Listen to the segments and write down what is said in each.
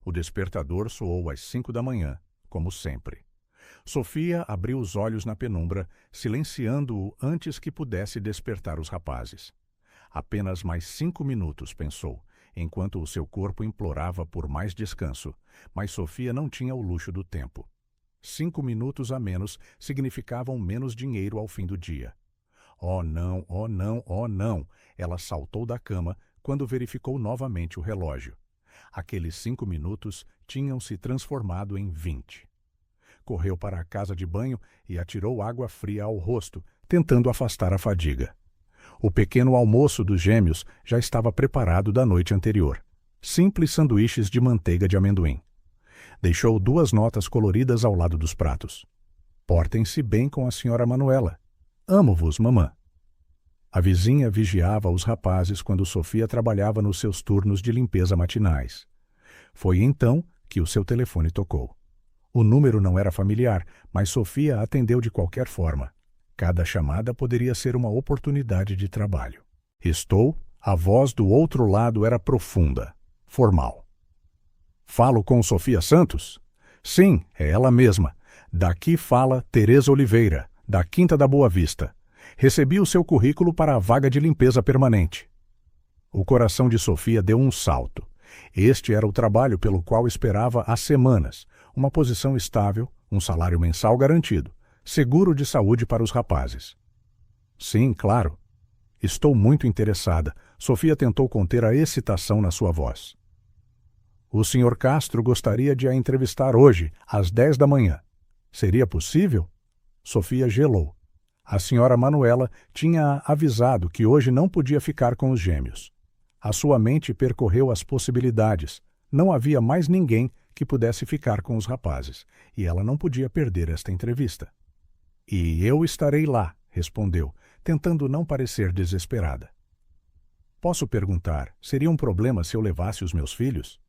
O despertador soou às 5 da manhã, como sempre. Sofia abriu os olhos na penumbra, silenciando-o antes que pudesse despertar os rapazes. Apenas mais 5 minutos, pensou, enquanto o seu corpo implorava por mais descanso, mas Sofia não tinha o luxo do tempo. 5 minutos a menos significavam menos dinheiro ao fim do dia. Oh não, oh não, oh não! Ela saltou da cama quando verificou novamente o relógio. Aqueles 5 minutos tinham se transformado em 20. Correu para a casa de banho e atirou água fria ao rosto, tentando afastar a fadiga. O pequeno almoço dos gêmeos já estava preparado da noite anterior. Simples sanduíches de manteiga de amendoim. Deixou 2 notas coloridas ao lado dos pratos. Portem-se bem com a senhora Manuela. Amo-vos, mamã. A vizinha vigiava os rapazes quando Sofia trabalhava nos seus turnos de limpeza matinais. Foi então que o seu telefone tocou. O número não era familiar, mas Sofia atendeu de qualquer forma. Cada chamada poderia ser uma oportunidade de trabalho. A voz do outro lado era profunda, formal. Falo com Sofia Santos? Sim, é ela mesma. Daqui fala Tereza Oliveira, da Quinta da Boa Vista. Recebi o seu currículo para a vaga de limpeza permanente. O coração de Sofia deu um salto. Este era o trabalho pelo qual esperava há semanas. Uma posição estável, um salário mensal garantido, seguro de saúde para os rapazes. Sim, claro. Estou muito interessada. Sofia tentou conter a excitação na sua voz. O Sr. Castro gostaria de a entrevistar hoje, às 10 da manhã. Seria possível? Sofia gelou. A senhora Manuela tinha avisado que hoje não podia ficar com os gêmeos. A sua mente percorreu as possibilidades. Não havia mais ninguém que pudesse ficar com os rapazes, e ela não podia perder esta entrevista. E eu estarei lá, respondeu, tentando não parecer desesperada. Posso perguntar, seria um problema se eu levasse os meus filhos?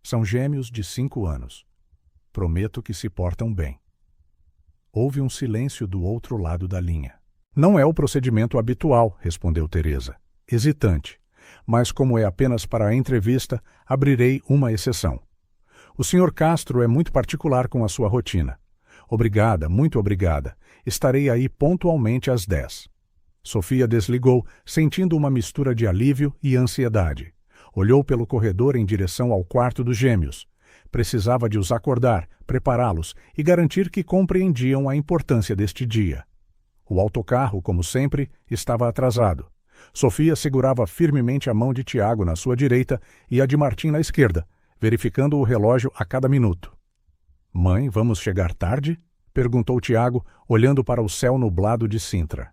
São gêmeos de 5 anos. Prometo que se portam bem. Houve um silêncio do outro lado da linha. Não é o procedimento habitual, respondeu Teresa, hesitante. Mas como é apenas para a entrevista, abrirei uma exceção. O Sr. Castro é muito particular com a sua rotina. Obrigada, muito obrigada. Estarei aí pontualmente às 10. Sofia desligou, sentindo uma mistura de alívio e ansiedade. Olhou pelo corredor em direção ao quarto dos gêmeos. Precisava de os acordar, prepará-los e garantir que compreendiam a importância deste dia. O autocarro, como sempre, estava atrasado. Sofia segurava firmemente a mão de Tiago na sua direita e a de Martim na esquerda, verificando o relógio a cada minuto. Mãe, vamos chegar tarde? Perguntou Tiago, olhando para o céu nublado de Sintra.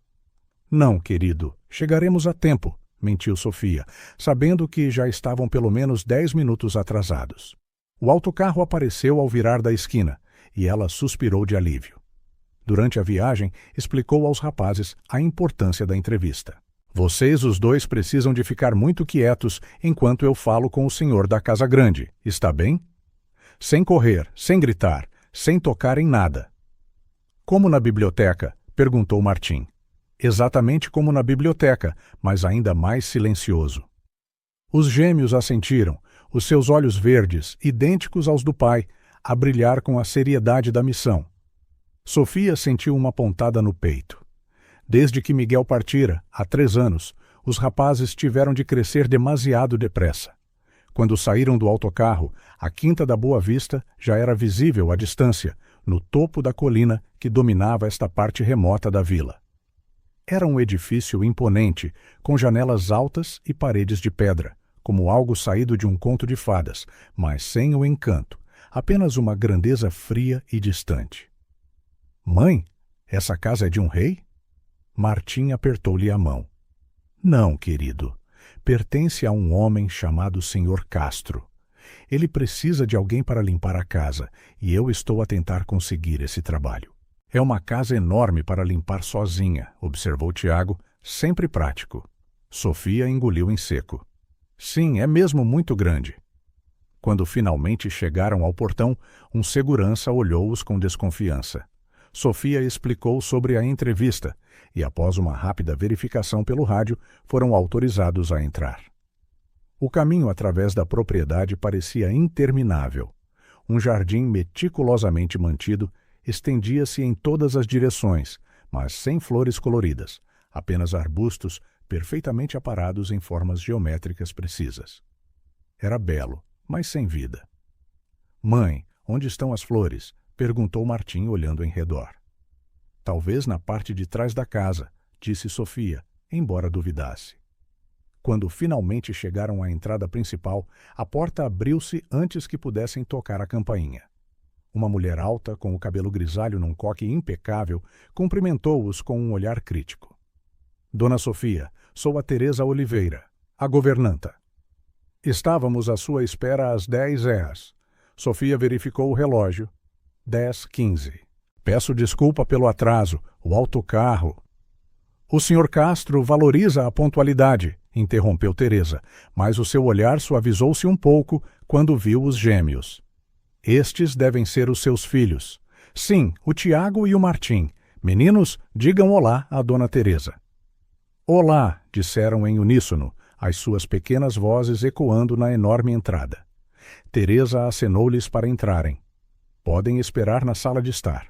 Não, querido, chegaremos a tempo, mentiu Sofia, sabendo que já estavam pelo menos 10 minutos atrasados. O autocarro apareceu ao virar da esquina, e ela suspirou de alívio. Durante a viagem, explicou aos rapazes a importância da entrevista. Vocês os dois precisam de ficar muito quietos enquanto eu falo com o senhor da Casa Grande, está bem? Sem correr, sem gritar, sem tocar em nada. Como na biblioteca? Perguntou Martim. Exatamente como na biblioteca, mas ainda mais silencioso. Os gêmeos assentiram, os seus olhos verdes, idênticos aos do pai, a brilhar com a seriedade da missão. Sofia sentiu uma pontada no peito. Desde que Miguel partira, há 3 anos, os rapazes tiveram de crescer demasiado depressa. Quando saíram do autocarro, a Quinta da Boa Vista já era visível à distância, no topo da colina que dominava esta parte remota da vila. Era um edifício imponente, com janelas altas e paredes de pedra, como algo saído de um conto de fadas, mas sem o encanto, apenas uma grandeza fria e distante. Mãe, essa casa é de um rei? Martim apertou-lhe a mão. Não, querido. Pertence a um homem chamado Sr. Castro. Ele precisa de alguém para limpar a casa, e eu estou a tentar conseguir esse trabalho. É uma casa enorme para limpar sozinha, observou Tiago, sempre prático. Sofia engoliu em seco. Sim, é mesmo muito grande. Quando finalmente chegaram ao portão, um segurança olhou-os com desconfiança. Sofia explicou sobre a entrevista e, após uma rápida verificação pelo rádio, foram autorizados a entrar. O caminho através da propriedade parecia interminável. Um jardim meticulosamente mantido estendia-se em todas as direções, mas sem flores coloridas, apenas arbustos perfeitamente aparados em formas geométricas precisas. Era belo, mas sem vida. "Mãe, onde estão as flores?" perguntou Martim, olhando em redor. "Talvez na parte de trás da casa", disse Sofia, embora duvidasse. Quando finalmente chegaram à entrada principal, a porta abriu-se antes que pudessem tocar a campainha. Uma mulher alta, com o cabelo grisalho num coque impecável, cumprimentou-os com um olhar crítico. "Dona Sofia, sou a Teresa Oliveira, a governanta." "Estávamos à sua espera às 10h. Sofia verificou o relógio. 10h15. "Peço desculpa pelo atraso, o autocarro." "O Sr. Castro valoriza a pontualidade", interrompeu Teresa, mas o seu olhar suavizou-se um pouco quando viu os gêmeos. "Estes devem ser os seus filhos." "Sim, o Tiago e o Martim. Meninos, digam olá à Dona Teresa." "Olá", disseram em uníssono, as suas pequenas vozes ecoando na enorme entrada. Teresa acenou-lhes para entrarem. "Podem esperar na sala de estar.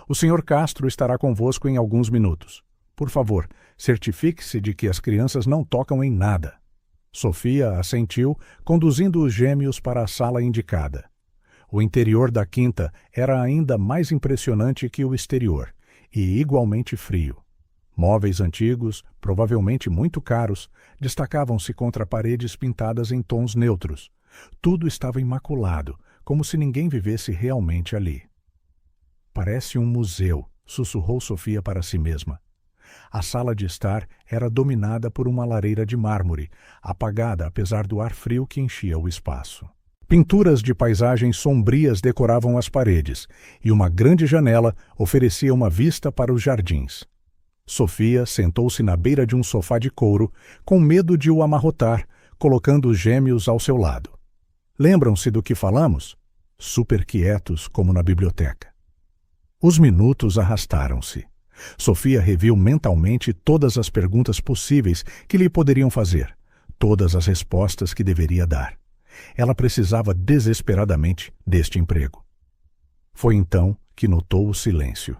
O Sr. Castro estará convosco em alguns minutos. Por favor, certifique-se de que as crianças não tocam em nada." Sofia assentiu, conduzindo os gêmeos para a sala indicada. O interior da quinta era ainda mais impressionante que o exterior, e igualmente frio. Móveis antigos, provavelmente muito caros, destacavam-se contra paredes pintadas em tons neutros. Tudo estava imaculado, como se ninguém vivesse realmente ali. "Parece um museu", sussurrou Sofia para si mesma. A sala de estar era dominada por uma lareira de mármore, apagada apesar do ar frio que enchia o espaço. Pinturas de paisagens sombrias decoravam as paredes, e uma grande janela oferecia uma vista para os jardins. Sofia sentou-se na beira de um sofá de couro, com medo de o amarrotar, colocando os gêmeos ao seu lado. "Lembram-se do que falamos?" Super quietos, como na biblioteca. Os minutos arrastaram-se. Sofia reviu mentalmente todas as perguntas possíveis que lhe poderiam fazer, todas as respostas que deveria dar. Ela precisava desesperadamente deste emprego. Foi então que notou o silêncio.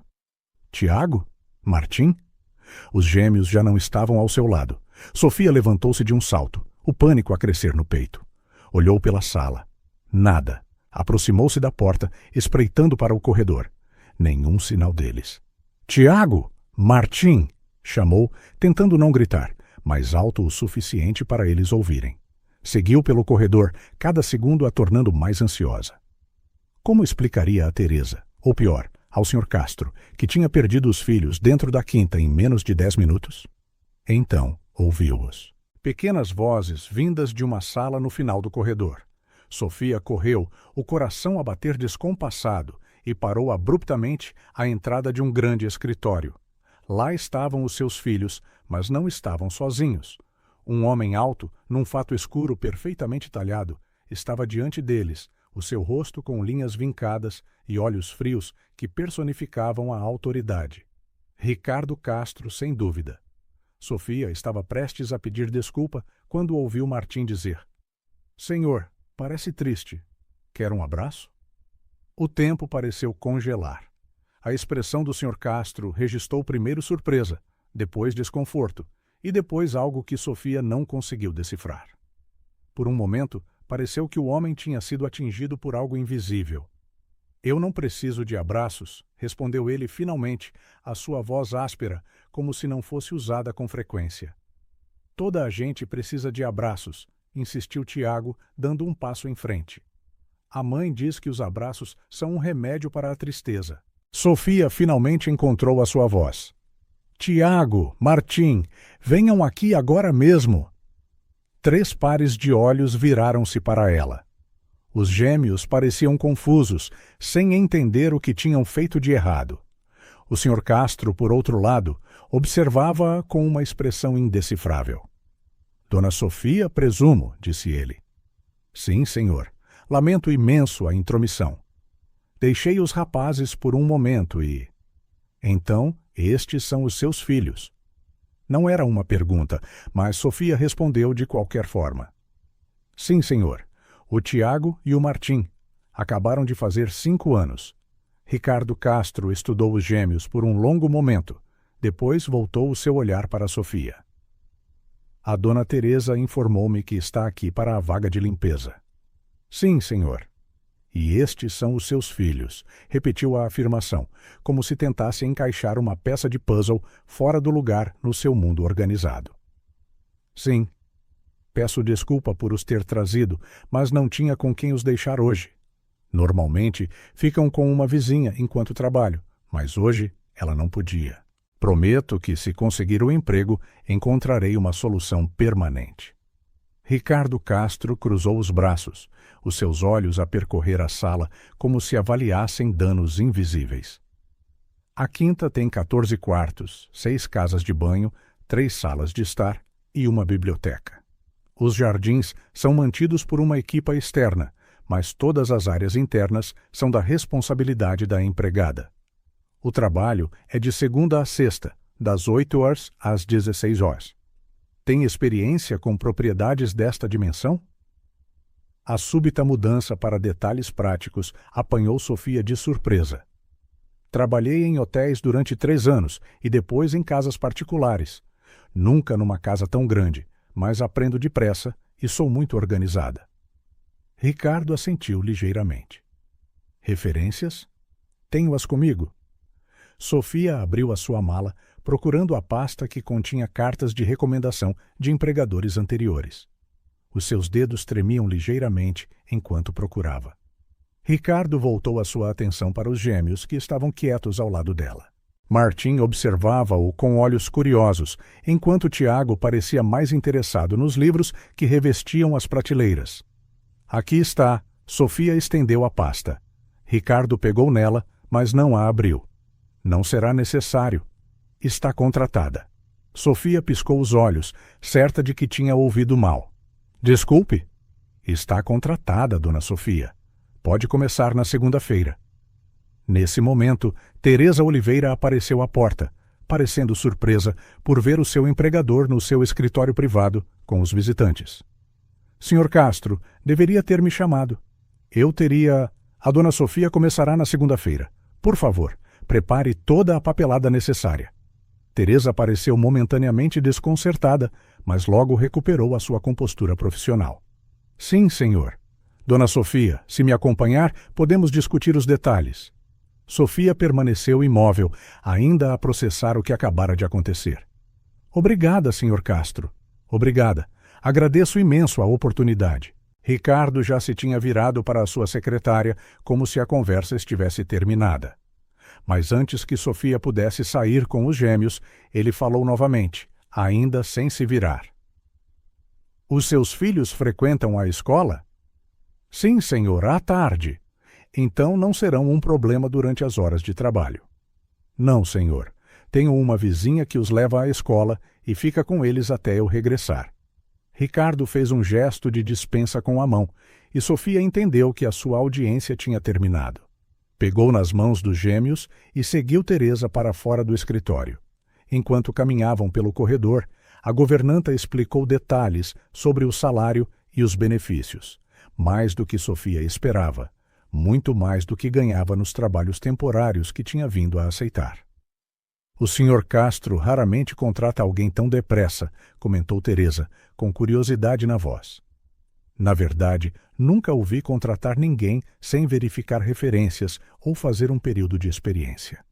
"Tiago? Martim?" Os gêmeos já não estavam ao seu lado. Sofia levantou-se de um salto, o pânico a crescer no peito. Olhou pela sala. Nada. Aproximou-se da porta, espreitando para o corredor. Nenhum sinal deles. "Tiago! Martim!" chamou, tentando não gritar, mas alto o suficiente para eles ouvirem. Seguiu pelo corredor, cada segundo a tornando mais ansiosa. Como explicaria a Teresa, ou pior, ao Sr. Castro, que tinha perdido os filhos dentro da quinta em menos de 10 minutos? Então, ouviu-os. Pequenas vozes vindas de uma sala no final do corredor. Sofia correu, o coração a bater descompassado, e parou abruptamente à entrada de um grande escritório. Lá estavam os seus filhos, mas não estavam sozinhos. Um homem alto, num fato escuro perfeitamente talhado, estava diante deles, o seu rosto com linhas vincadas e olhos frios que personificavam a autoridade. Ricardo Castro, sem dúvida. Sofia estava prestes a pedir desculpa quando ouviu Martim dizer: "Senhor, parece triste. Quer um abraço?" O tempo pareceu congelar. A expressão do Sr. Castro registrou primeiro surpresa, depois desconforto, e depois algo que Sofia não conseguiu decifrar. Por um momento, pareceu que o homem tinha sido atingido por algo invisível. "Eu não preciso de abraços", respondeu ele finalmente, a sua voz áspera, como se não fosse usada com frequência. "Toda a gente precisa de abraços", insistiu Tiago, dando um passo em frente. "A mãe diz que os abraços são um remédio para a tristeza." Sofia finalmente encontrou a sua voz. "Tiago, Martim, venham aqui agora mesmo." 3 pares de olhos viraram-se para ela. Os gêmeos pareciam confusos, sem entender o que tinham feito de errado. O Sr. Castro, por outro lado, observava-a com uma expressão indecifrável. "Dona Sofia, presumo", disse ele. "Sim, senhor. Lamento imenso a intromissão. Deixei os rapazes por um momento e... Então, estes são os seus filhos." Não era uma pergunta, mas Sofia respondeu de qualquer forma. Sim, senhor. O Tiago e o Martim. Acabaram de fazer 5 anos. Ricardo Castro estudou os gêmeos por um longo momento. Depois voltou o seu olhar para Sofia. A dona Teresa informou-me que está aqui para a vaga de limpeza. Sim, senhor. E estes são os seus filhos, repetiu a afirmação, como se tentasse encaixar uma peça de puzzle fora do lugar no seu mundo organizado. Sim. Peço desculpa por os ter trazido, mas não tinha com quem os deixar hoje. Normalmente ficam com uma vizinha enquanto trabalho, mas hoje ela não podia. Prometo que, se conseguir o emprego, encontrarei uma solução permanente. Ricardo Castro cruzou os braços, os seus olhos a percorrer a sala como se avaliassem danos invisíveis. A quinta tem 14 quartos, 6 casas de banho, 3 salas de estar e uma biblioteca. Os jardins são mantidos por uma equipa externa, mas todas as áreas internas são da responsabilidade da empregada. O trabalho é de segunda a sexta, das 8 horas às 16 horas. Tem experiência com propriedades desta dimensão? A súbita mudança para detalhes práticos apanhou Sofia de surpresa. Trabalhei em hotéis durante 3 anos e depois em casas particulares. Nunca numa casa tão grande, mas aprendo depressa e sou muito organizada. Ricardo assentiu ligeiramente. Referências? Tenho-as comigo. Sofia abriu a sua mala, procurando a pasta que continha cartas de recomendação de empregadores anteriores. Os seus dedos tremiam ligeiramente enquanto procurava. Ricardo voltou a sua atenção para os gêmeos que estavam quietos ao lado dela. Martim observava-o com olhos curiosos, enquanto Tiago parecia mais interessado nos livros que revestiam as prateleiras. Aqui está. Sofia estendeu a pasta. Ricardo pegou nela, mas não a abriu. Não será necessário. Está contratada. Sofia piscou os olhos, certa de que tinha ouvido mal. Desculpe. Está contratada, dona Sofia. Pode começar na segunda-feira. Nesse momento, Teresa Oliveira apareceu à porta, parecendo surpresa por ver o seu empregador no seu escritório privado com os visitantes. Sr. Castro, deveria ter me chamado. Eu teria... A dona Sofia começará na segunda-feira. Por favor, prepare toda a papelada necessária. Teresa pareceu momentaneamente desconcertada, mas logo recuperou a sua compostura profissional. Sim, senhor. Dona Sofia, se me acompanhar, podemos discutir os detalhes. Sofia permaneceu imóvel, ainda a processar o que acabara de acontecer. Obrigada, Sr. Castro. Obrigada. Agradeço imenso a oportunidade. Ricardo já se tinha virado para a sua secretária, como se a conversa estivesse terminada. Mas antes que Sofia pudesse sair com os gêmeos, ele falou novamente, ainda sem se virar. Os seus filhos frequentam a escola? Sim, senhor, à tarde. Então não serão um problema durante as horas de trabalho. Não, senhor. Tenho uma vizinha que os leva à escola e fica com eles até eu regressar. Ricardo fez um gesto de dispensa com a mão, e Sofia entendeu que a sua audiência tinha terminado. Pegou nas mãos dos gêmeos e seguiu Teresa para fora do escritório. Enquanto caminhavam pelo corredor, a governanta explicou detalhes sobre o salário e os benefícios, mais do que Sofia esperava, muito mais do que ganhava nos trabalhos temporários que tinha vindo a aceitar. O Sr. Castro raramente contrata alguém tão depressa, comentou Teresa, com curiosidade na voz. Na verdade, nunca o vi contratar ninguém sem verificar referências ou fazer um período de experiência.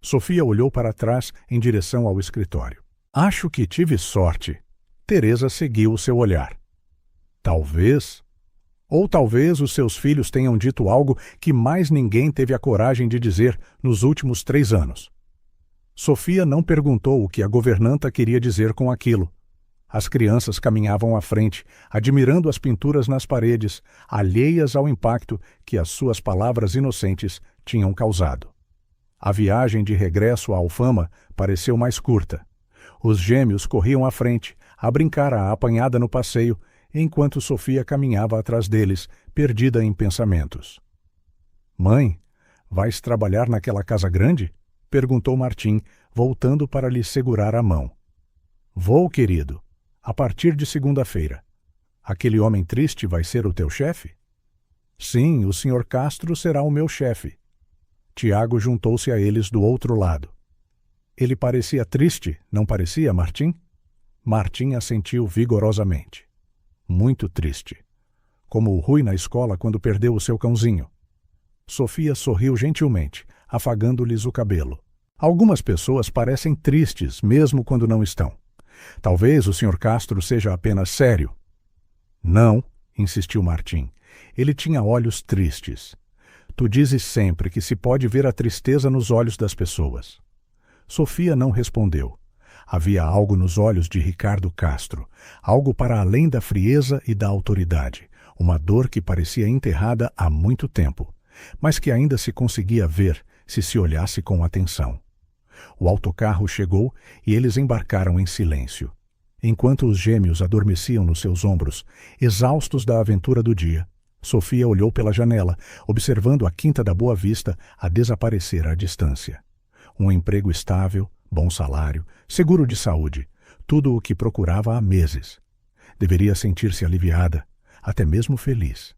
Sofia olhou para trás em direção ao escritório. Acho que tive sorte. Teresa seguiu o seu olhar. Talvez... Ou talvez os seus filhos tenham dito algo que mais ninguém teve a coragem de dizer nos últimos 3 anos. Sofia não perguntou o que a governanta queria dizer com aquilo. As crianças caminhavam à frente, admirando as pinturas nas paredes, alheias ao impacto que as suas palavras inocentes tinham causado. A viagem de regresso à Alfama pareceu mais curta. Os gêmeos corriam à frente, a brincar à apanhada no passeio, enquanto Sofia caminhava atrás deles, perdida em pensamentos. Mãe, vais trabalhar naquela casa grande? Perguntou Martim, voltando para lhe segurar a mão. Vou, querido. A partir de segunda-feira. Aquele homem triste vai ser o teu chefe? Sim, o Sr. Castro será o meu chefe. Tiago juntou-se a eles do outro lado. Ele parecia triste, não parecia, Martim? Martim assentiu vigorosamente. Muito triste. Como o Rui na escola quando perdeu o seu cãozinho. Sofia sorriu gentilmente, afagando-lhes o cabelo. Algumas pessoas parecem tristes, mesmo quando não estão. Talvez o Sr. Castro seja apenas sério. Não, insistiu Martim. Ele tinha olhos tristes. Tu dizes sempre que se pode ver a tristeza nos olhos das pessoas. Sofia não respondeu. Havia algo nos olhos de Ricardo Castro, algo para além da frieza e da autoridade, uma dor que parecia enterrada há muito tempo, mas que ainda se conseguia ver se se olhasse com atenção. O autocarro chegou e eles embarcaram em silêncio. Enquanto os gêmeos adormeciam nos seus ombros, exaustos da aventura do dia, Sofia olhou pela janela, observando a Quinta da Boa Vista a desaparecer à distância. Um emprego estável, bom salário, seguro de saúde, tudo o que procurava há meses. Deveria sentir-se aliviada, até mesmo feliz.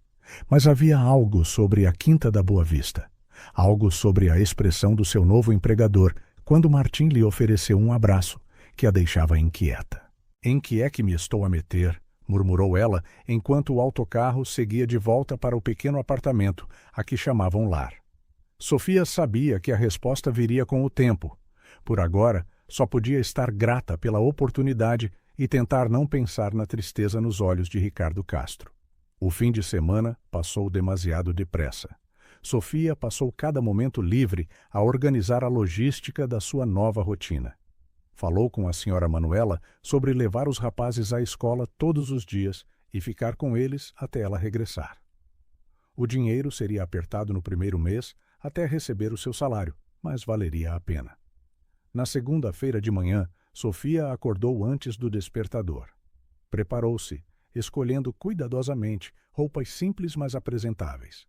Mas havia algo sobre a Quinta da Boa Vista, algo sobre a expressão do seu novo empregador quando Martim lhe ofereceu um abraço que a deixava inquieta. Em que é que me estou a meter? Murmurou ela, enquanto o autocarro seguia de volta para o pequeno apartamento, a que chamavam lar. Sofia sabia que a resposta viria com o tempo. Por agora, só podia estar grata pela oportunidade e tentar não pensar na tristeza nos olhos de Ricardo Castro. O fim de semana passou demasiado depressa. Sofia passou cada momento livre a organizar a logística da sua nova rotina. Falou com a senhora Manuela sobre levar os rapazes à escola todos os dias e ficar com eles até ela regressar. O dinheiro seria apertado no primeiro mês até receber o seu salário, mas valeria a pena. Na segunda-feira de manhã, Sofia acordou antes do despertador. Preparou-se, escolhendo cuidadosamente roupas simples mas apresentáveis.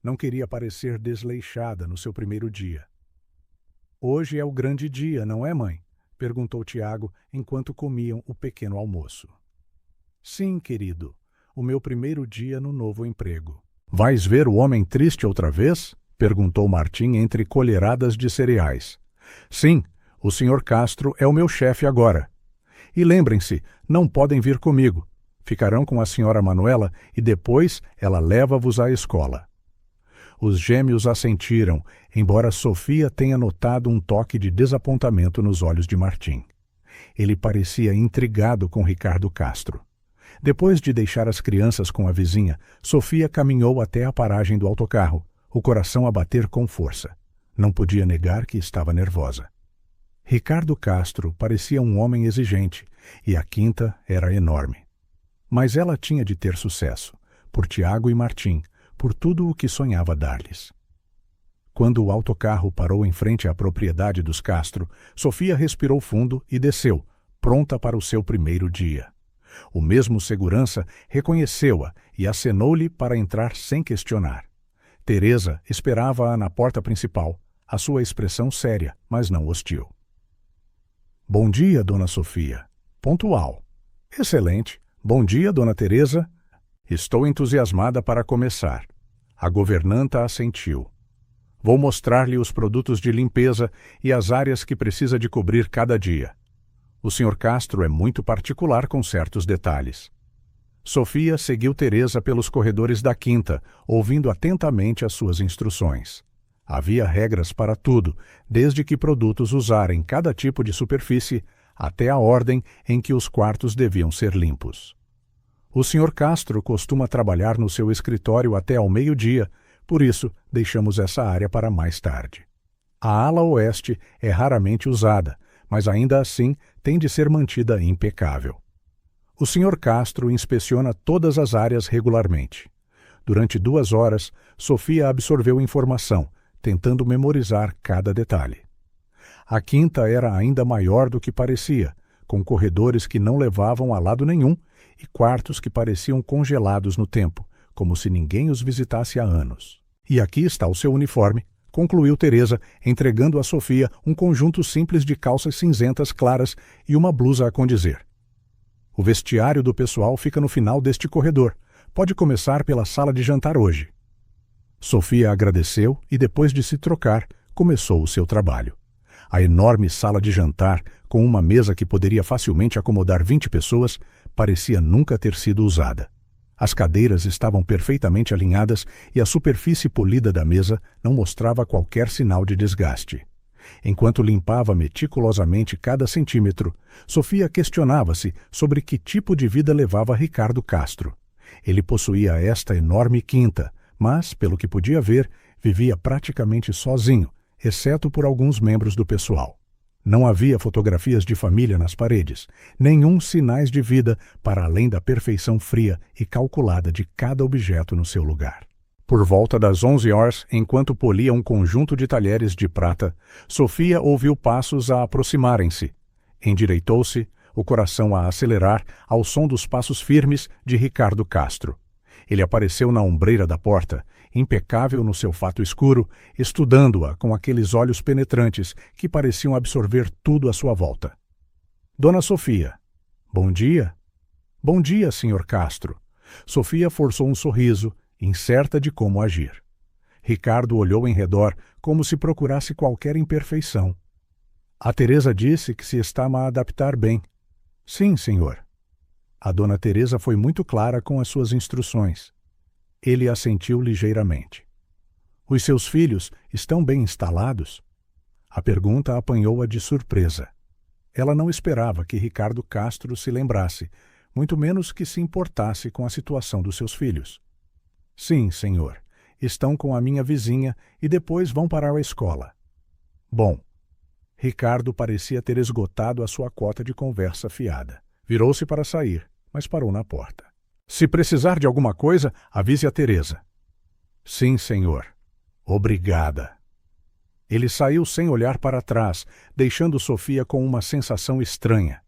Não queria parecer desleixada no seu primeiro dia. Hoje é o grande dia, não é, mãe? Perguntou Tiago enquanto comiam o pequeno almoço. Sim, querido, o meu primeiro dia no novo emprego. Vais ver o homem triste outra vez? Perguntou Martim entre colheradas de cereais. Sim, o Sr. Castro é o meu chefe agora. E lembrem-se, não podem vir comigo. Ficarão com a senhora Manuela e depois ela leva-vos à escola. Os gêmeos assentiram, embora Sofia tenha notado um toque de desapontamento nos olhos de Martim. Ele parecia intrigado com Ricardo Castro. Depois de deixar as crianças com a vizinha, Sofia caminhou até a paragem do autocarro, o coração a bater com força. Não podia negar que estava nervosa. Ricardo Castro parecia um homem exigente, e a quinta era enorme. Mas ela tinha de ter sucesso, por Tiago e Martim, por tudo o que sonhava dar-lhes. Quando o autocarro parou em frente à propriedade dos Castro, Sofia respirou fundo e desceu, pronta para o seu primeiro dia. O mesmo segurança reconheceu-a e acenou-lhe para entrar sem questionar. Teresa esperava-a na porta principal, a sua expressão séria, mas não hostil. Bom dia, dona Sofia. Pontual. Excelente. Bom dia, dona Teresa. Estou entusiasmada para começar. A governanta assentiu. Vou mostrar-lhe os produtos de limpeza e as áreas que precisa de cobrir cada dia. O Sr. Castro é muito particular com certos detalhes. Sofia seguiu Teresa pelos corredores da quinta, ouvindo atentamente as suas instruções. Havia regras para tudo, desde que produtos usar em cada tipo de superfície, até a ordem em que os quartos deviam ser limpos. O Sr. Castro costuma trabalhar no seu escritório até ao meio-dia, por isso deixamos essa área para mais tarde. A ala oeste é raramente usada, mas ainda assim tem de ser mantida impecável. O Sr. Castro inspeciona todas as áreas regularmente. Durante 2 horas, Sofia absorveu informação, tentando memorizar cada detalhe. A quinta era ainda maior do que parecia, com corredores que não levavam a lado nenhum e quartos que pareciam congelados no tempo, como se ninguém os visitasse há anos. E aqui está o seu uniforme, concluiu Teresa, entregando a Sofia um conjunto simples de calças cinzentas claras e uma blusa a condizer. O vestiário do pessoal fica no final deste corredor. Pode começar pela sala de jantar hoje. Sofia agradeceu e, depois de se trocar, começou o seu trabalho. A enorme sala de jantar, com uma mesa que poderia facilmente acomodar 20 pessoas, parecia nunca ter sido usada. As cadeiras estavam perfeitamente alinhadas e a superfície polida da mesa não mostrava qualquer sinal de desgaste. Enquanto limpava meticulosamente cada centímetro, Sofia questionava-se sobre que tipo de vida levava Ricardo Castro. Ele possuía esta enorme quinta, mas, pelo que podia ver, vivia praticamente sozinho, exceto por alguns membros do pessoal. Não havia fotografias de família nas paredes, nenhum sinais de vida para além da perfeição fria e calculada de cada objeto no seu lugar. Por volta das 11 horas, enquanto polia um conjunto de talheres de prata, Sofia ouviu passos a aproximarem-se. Endireitou-se, o coração a acelerar ao som dos passos firmes de Ricardo Castro. Ele apareceu na ombreira da porta, impecável no seu fato escuro, estudando-a com aqueles olhos penetrantes que pareciam absorver tudo à sua volta. Dona Sofia. Bom dia. Bom dia, Sr. Castro. Sofia forçou um sorriso, incerta de como agir. Ricardo olhou em redor como se procurasse qualquer imperfeição. A Teresa disse que se está a adaptar bem. Sim, senhor. A dona Teresa foi muito clara com as suas instruções. Ele assentiu ligeiramente. Os seus filhos estão bem instalados? A pergunta apanhou-a de surpresa. Ela não esperava que Ricardo Castro se lembrasse, muito menos que se importasse com a situação dos seus filhos. Sim, senhor. Estão com a minha vizinha e depois vão parar a escola. Bom. Ricardo parecia ter esgotado a sua cota de conversa fiada. Virou-se para sair, mas parou na porta. Se precisar de alguma coisa, avise a Teresa. Sim, senhor. Obrigada. Ele saiu sem olhar para trás, deixando Sofia com uma sensação estranha.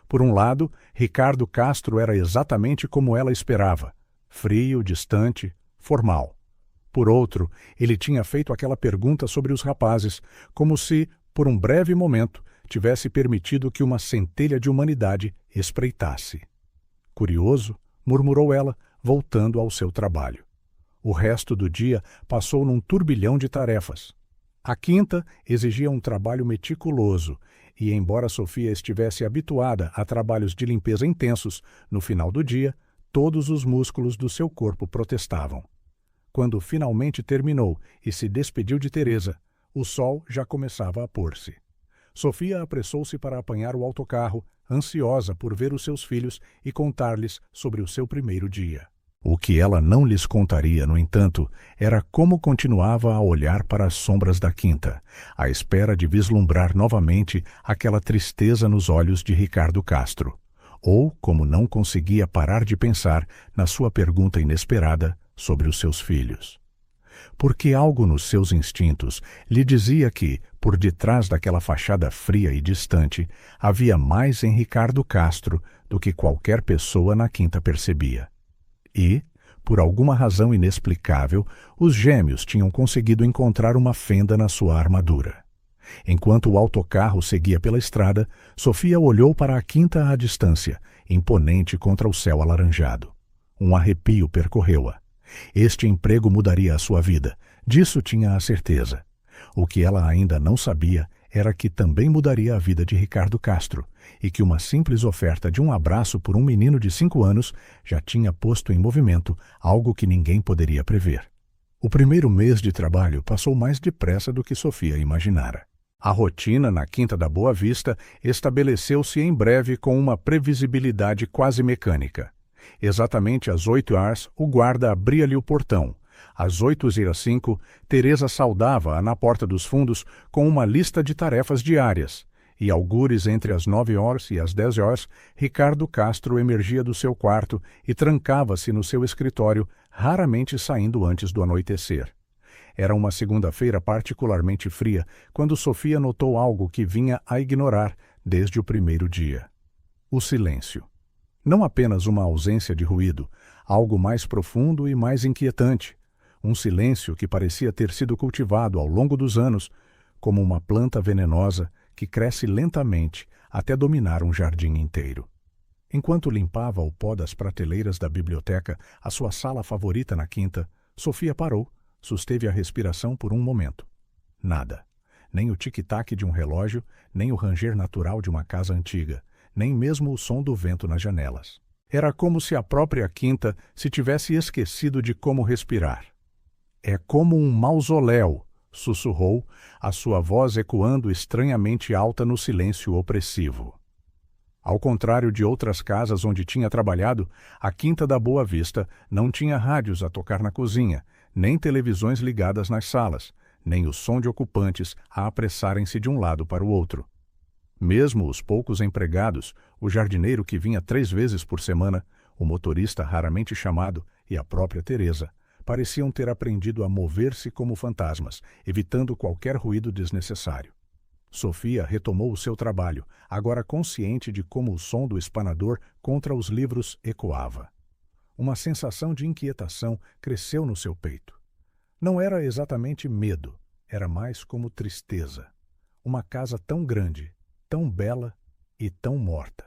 Por um lado, Ricardo Castro era exatamente como ela esperava. Frio, distante, formal. Por outro, ele tinha feito aquela pergunta sobre os rapazes, como se, por um breve momento, tivesse permitido que uma centelha de humanidade espreitasse. Curioso, murmurou ela, voltando ao seu trabalho. O resto do dia passou num turbilhão de tarefas. A quinta exigia um trabalho meticuloso, e embora Sofia estivesse habituada a trabalhos de limpeza intensos, no final do dia, todos os músculos do seu corpo protestavam. Quando finalmente terminou e se despediu de Teresa, o sol já começava a pôr-se. Sofia apressou-se para apanhar o autocarro, ansiosa por ver os seus filhos e contar-lhes sobre o seu primeiro dia. O que ela não lhes contaria, no entanto, era como continuava a olhar para as sombras da quinta, à espera de vislumbrar novamente aquela tristeza nos olhos de Ricardo Castro, ou como não conseguia parar de pensar na sua pergunta inesperada sobre os seus filhos. Porque algo nos seus instintos lhe dizia que, por detrás daquela fachada fria e distante, havia mais em Ricardo Castro do que qualquer pessoa na quinta percebia. E, por alguma razão inexplicável, os gêmeos tinham conseguido encontrar uma fenda na sua armadura. Enquanto o autocarro seguia pela estrada, Sofia olhou para a quinta à distância, imponente contra o céu alaranjado. Um arrepio percorreu-a. Este emprego mudaria a sua vida, disso tinha a certeza. O que ela ainda não sabia era que também mudaria a vida de Ricardo Castro, e que uma simples oferta de um abraço por um menino de 5 anos já tinha posto em movimento algo que ninguém poderia prever. O primeiro mês de trabalho passou mais depressa do que Sofia imaginara. A rotina na Quinta da Boa Vista estabeleceu-se em breve com uma previsibilidade quase mecânica. Exatamente às 8 horas, o guarda abria-lhe o portão. Às 8h05, Teresa saudava-a na porta dos fundos com uma lista de tarefas diárias. E algures entre as 9 horas e as 10 horas, Ricardo Castro emergia do seu quarto e trancava-se no seu escritório, raramente saindo antes do anoitecer. Era uma segunda-feira particularmente fria, quando Sofia notou algo que vinha a ignorar desde o primeiro dia. O silêncio. Não apenas uma ausência de ruído, algo mais profundo e mais inquietante. Um silêncio que parecia ter sido cultivado ao longo dos anos, como uma planta venenosa que cresce lentamente até dominar um jardim inteiro. Enquanto limpava o pó das prateleiras da biblioteca, a sua sala favorita na quinta, Sofia parou, susteve a respiração por um momento. Nada. Nem o tic-tac de um relógio, nem o ranger natural de uma casa antiga, nem mesmo o som do vento nas janelas. Era como se a própria quinta se tivesse esquecido de como respirar. É como um mausoléu, sussurrou, a sua voz ecoando estranhamente alta no silêncio opressivo. Ao contrário de outras casas onde tinha trabalhado, a Quinta da Boa Vista não tinha rádios a tocar na cozinha, nem televisões ligadas nas salas, nem o som de ocupantes a apressarem-se de um lado para o outro. Mesmo os poucos empregados, o jardineiro que vinha 3 vezes por semana, o motorista raramente chamado e a própria Teresa, pareciam ter aprendido a mover-se como fantasmas, evitando qualquer ruído desnecessário. Sofia retomou o seu trabalho, agora consciente de como o som do espanador contra os livros ecoava. Uma sensação de inquietação cresceu no seu peito. Não era exatamente medo, era mais como tristeza. Uma casa tão grande, tão bela e tão morta.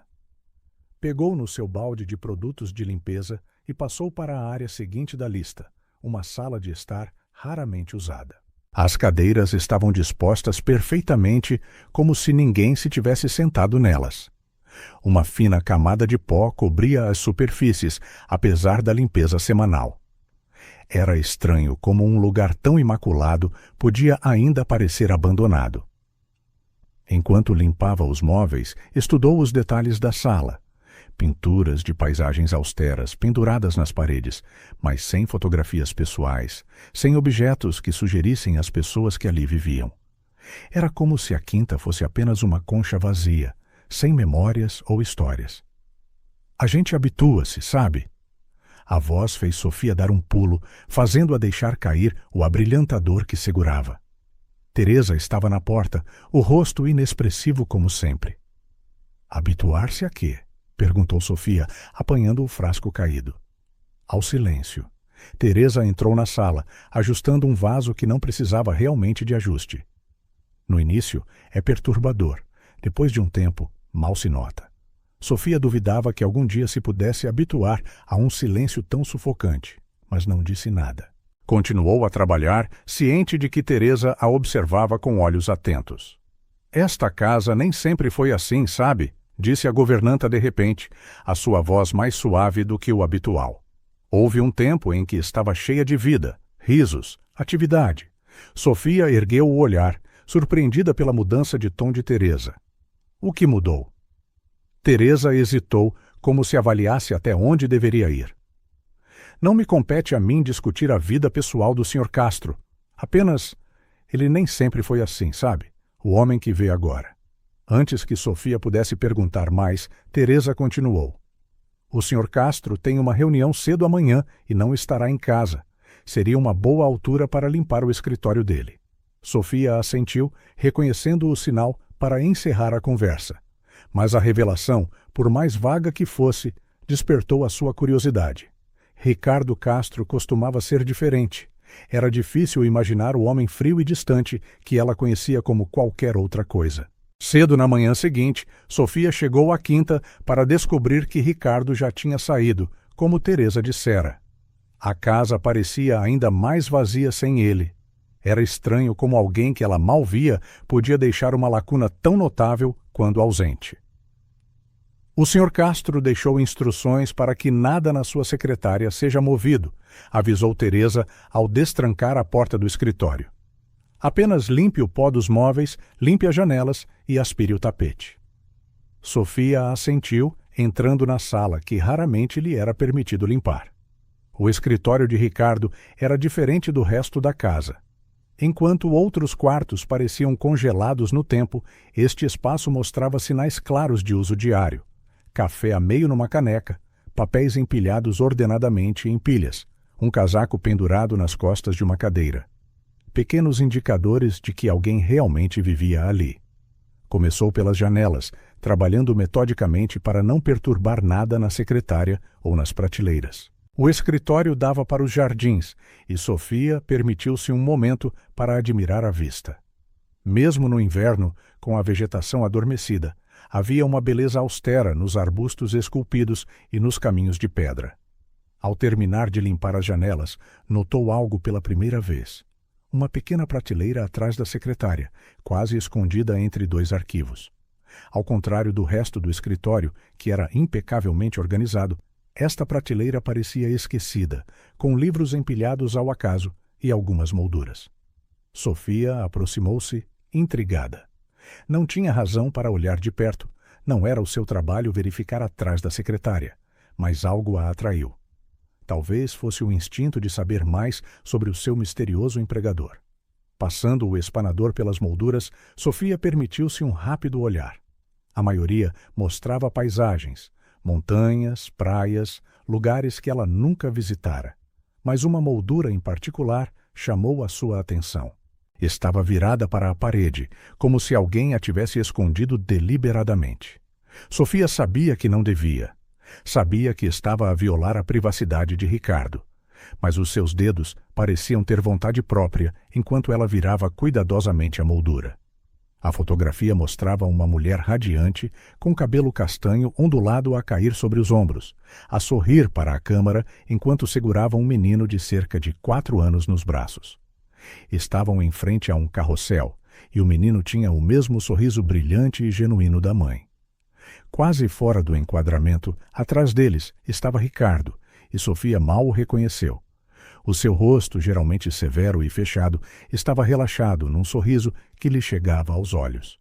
Pegou no seu balde de produtos de limpeza e passou para a área seguinte da lista, uma sala de estar raramente usada. As cadeiras estavam dispostas perfeitamente, como se ninguém se tivesse sentado nelas. Uma fina camada de pó cobria as superfícies, apesar da limpeza semanal. Era estranho como um lugar tão imaculado podia ainda parecer abandonado. Enquanto limpava os móveis, estudou os detalhes da sala. Pinturas de paisagens austeras penduradas nas paredes, mas sem fotografias pessoais, sem objetos que sugerissem as pessoas que ali viviam. Era como se a quinta fosse apenas uma concha vazia, sem memórias ou histórias. A gente habitua-se, sabe? A voz fez Sofia dar um pulo, fazendo-a deixar cair o abrilhantador que segurava. Teresa estava na porta, o rosto inexpressivo como sempre. Habituar-se a quê? Perguntou Sofia, apanhando o frasco caído. Ao silêncio. Teresa entrou na sala, ajustando um vaso que não precisava realmente de ajuste. No início, é perturbador. Depois de um tempo, mal se nota. Sofia duvidava que algum dia se pudesse habituar a um silêncio tão sufocante, mas não disse nada. Continuou a trabalhar, ciente de que Teresa a observava com olhos atentos. Esta casa nem sempre foi assim, sabe? Disse a governanta de repente, a sua voz mais suave do que o habitual. Houve um tempo em que estava cheia de vida, risos, atividade. Sofia ergueu o olhar, surpreendida pela mudança de tom de Teresa. O que mudou? Teresa hesitou, como se avaliasse até onde deveria ir. Não me compete a mim discutir a vida pessoal do Sr. Castro. Apenas, ele nem sempre foi assim, sabe? O homem que vê agora. Antes que Sofia pudesse perguntar mais, Teresa continuou. O Sr. Castro tem uma reunião cedo amanhã e não estará em casa. Seria uma boa altura para limpar o escritório dele. Sofia assentiu, reconhecendo o sinal para encerrar a conversa. Mas a revelação, por mais vaga que fosse, despertou a sua curiosidade. Ricardo Castro costumava ser diferente. Era difícil imaginar o homem frio e distante que ela conhecia como qualquer outra coisa. Cedo na manhã seguinte, Sofia chegou à quinta para descobrir que Ricardo já tinha saído, como Teresa dissera. A casa parecia ainda mais vazia sem ele. Era estranho como alguém que ela mal via podia deixar uma lacuna tão notável quando ausente. O Sr. Castro deixou instruções para que nada na sua secretária seja movido, avisou Teresa ao destrancar a porta do escritório. Apenas limpe o pó dos móveis, limpe as janelas e aspire o tapete. Sofia assentiu, entrando na sala que raramente lhe era permitido limpar. O escritório de Ricardo era diferente do resto da casa. Enquanto outros quartos pareciam congelados no tempo, este espaço mostrava sinais claros de uso diário. Café a meio numa caneca, papéis empilhados ordenadamente em pilhas, um casaco pendurado nas costas de uma cadeira. Pequenos indicadores de que alguém realmente vivia ali. Começou pelas janelas, trabalhando metodicamente para não perturbar nada na secretária ou nas prateleiras. O escritório dava para os jardins e Sofia permitiu-se um momento para admirar a vista. Mesmo no inverno, com a vegetação adormecida, Havia uma beleza austera nos arbustos esculpidos e nos caminhos de pedra. Ao terminar de limpar as janelas, notou algo pela primeira vez. Uma pequena prateleira atrás da secretária, quase escondida entre dois arquivos. Ao contrário do resto do escritório, que era impecavelmente organizado, esta prateleira parecia esquecida, com livros empilhados ao acaso e algumas molduras. Sofia aproximou-se, intrigada. Não tinha razão para olhar de perto, não era o seu trabalho verificar atrás da secretária, mas algo a atraiu. Talvez fosse o instinto de saber mais sobre o seu misterioso empregador. Passando o espanador pelas molduras, Sofia permitiu-se um rápido olhar. A maioria mostrava paisagens, montanhas, praias, lugares que ela nunca visitara. Mas uma moldura em particular chamou a sua atenção. Estava virada para a parede, como se alguém a tivesse escondido deliberadamente. Sofia sabia que não devia. Sabia que estava a violar a privacidade de Ricardo. Mas os seus dedos pareciam ter vontade própria enquanto ela virava cuidadosamente a moldura. A fotografia mostrava uma mulher radiante, com cabelo castanho ondulado a cair sobre os ombros, a sorrir para a câmera enquanto segurava um menino de cerca de 4 anos nos braços. Estavam em frente a um carrossel, e o menino tinha o mesmo sorriso brilhante e genuíno da mãe. Quase fora do enquadramento, atrás deles, estava Ricardo, e Sofia mal o reconheceu. O seu rosto, geralmente severo e fechado, estava relaxado num sorriso que lhe chegava aos olhos.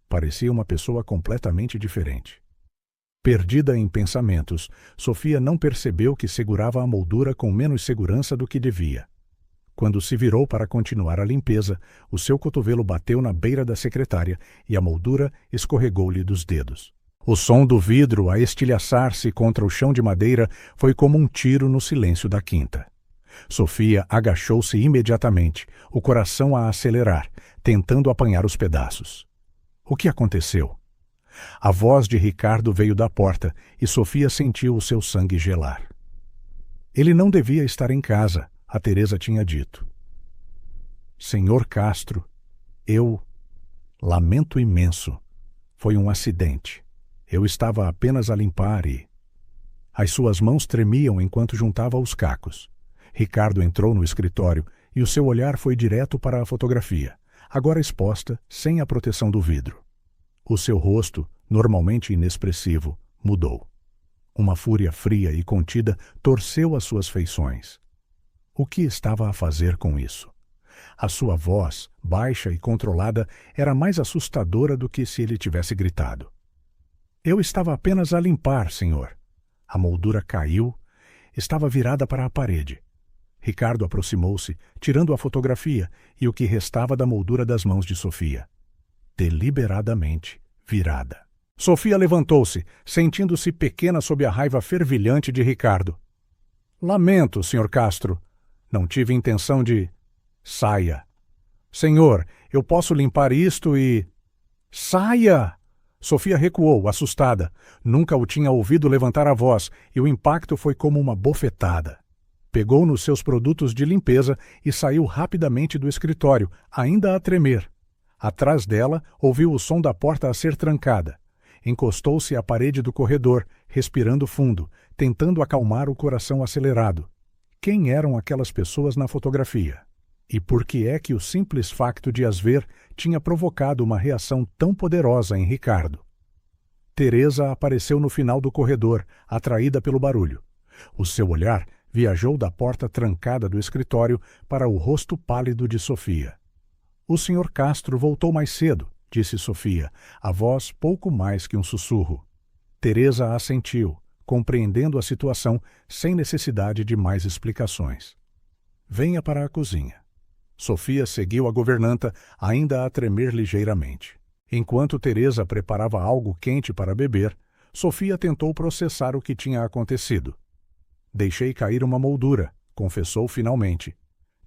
Parecia uma pessoa completamente diferente. Perdida em pensamentos, Sofia não percebeu que segurava a moldura com menos segurança do que devia. Quando se virou para continuar a limpeza, o seu cotovelo bateu na beira da secretária e a moldura escorregou-lhe dos dedos. O som do vidro a estilhaçar-se contra o chão de madeira foi como um tiro no silêncio da quinta. Sofia agachou-se imediatamente, o coração a acelerar, tentando apanhar os pedaços. O que aconteceu? A voz de Ricardo veio da porta e Sofia sentiu o seu sangue gelar. Ele não devia estar em casa, a Teresa tinha dito. Senhor Castro, eu lamento imenso. Foi um acidente. Eu estava apenas a limpar e... As suas mãos tremiam enquanto juntava os cacos. Ricardo entrou no escritório e o seu olhar foi direto para a fotografia, agora exposta, sem a proteção do vidro. O seu rosto, normalmente inexpressivo, mudou. Uma fúria fria e contida torceu as suas feições. O que estava a fazer com isso? A sua voz, baixa e controlada, era mais assustadora do que se ele tivesse gritado. Eu estava apenas a limpar, senhor. A moldura caiu, estava virada para a parede. Ricardo aproximou-se, tirando a fotografia e o que restava da moldura das mãos de Sofia. Deliberadamente virada. Sofia levantou-se, sentindo-se pequena sob a raiva fervilhante de Ricardo. Lamento, senhor Castro. Não tive intenção de... Saia. Senhor, eu posso limpar isto e... Saia! Sofia recuou, assustada. Nunca o tinha ouvido levantar a voz, e o impacto foi como uma bofetada. Pegou nos seus produtos de limpeza e saiu rapidamente do escritório, ainda a tremer. Atrás dela, ouviu o som da porta a ser trancada. Encostou-se à parede do corredor, respirando fundo, tentando acalmar o coração acelerado. Quem eram aquelas pessoas na fotografia? E por que é que o simples facto de as ver tinha provocado uma reação tão poderosa em Ricardo? Teresa apareceu no final do corredor, atraída pelo barulho. O seu olhar viajou da porta trancada do escritório para o rosto pálido de Sofia. O senhor Castro voltou mais cedo, disse Sofia, a voz pouco mais que um sussurro. Teresa assentiu, compreendendo a situação sem necessidade de mais explicações. Venha para a cozinha. Sofia seguiu a governanta, ainda a tremer ligeiramente. Enquanto Teresa preparava algo quente para beber, Sofia tentou processar o que tinha acontecido. Deixei cair uma moldura, confessou finalmente.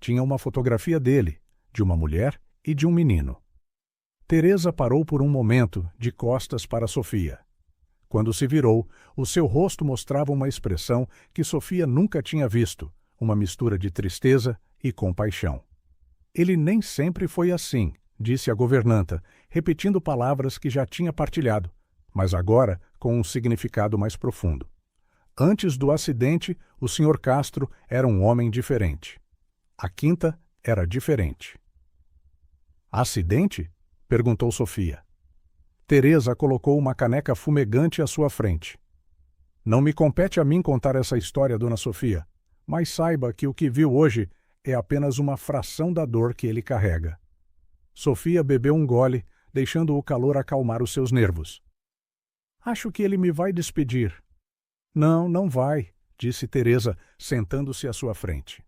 Tinha uma fotografia dele, de uma mulher e de um menino. Teresa parou por um momento, de costas para Sofia. Quando se virou, o seu rosto mostrava uma expressão que Sofia nunca tinha visto, uma mistura de tristeza e compaixão. Ele nem sempre foi assim, disse a governanta, repetindo palavras que já tinha partilhado. mas agora com um significado mais profundo. Antes do acidente, o Sr. Castro era um homem diferente. A quinta era diferente. Acidente? Perguntou Sofia. Teresa colocou uma caneca fumegante à sua frente. Não me compete a mim contar essa história, dona Sofia, mas saiba que o que viu hoje é apenas uma fração da dor que ele carrega. Sofia bebeu um gole, deixando o calor acalmar os seus nervos. Acho que ele me vai despedir. Não, não vai, disse Teresa, sentando-se à sua frente.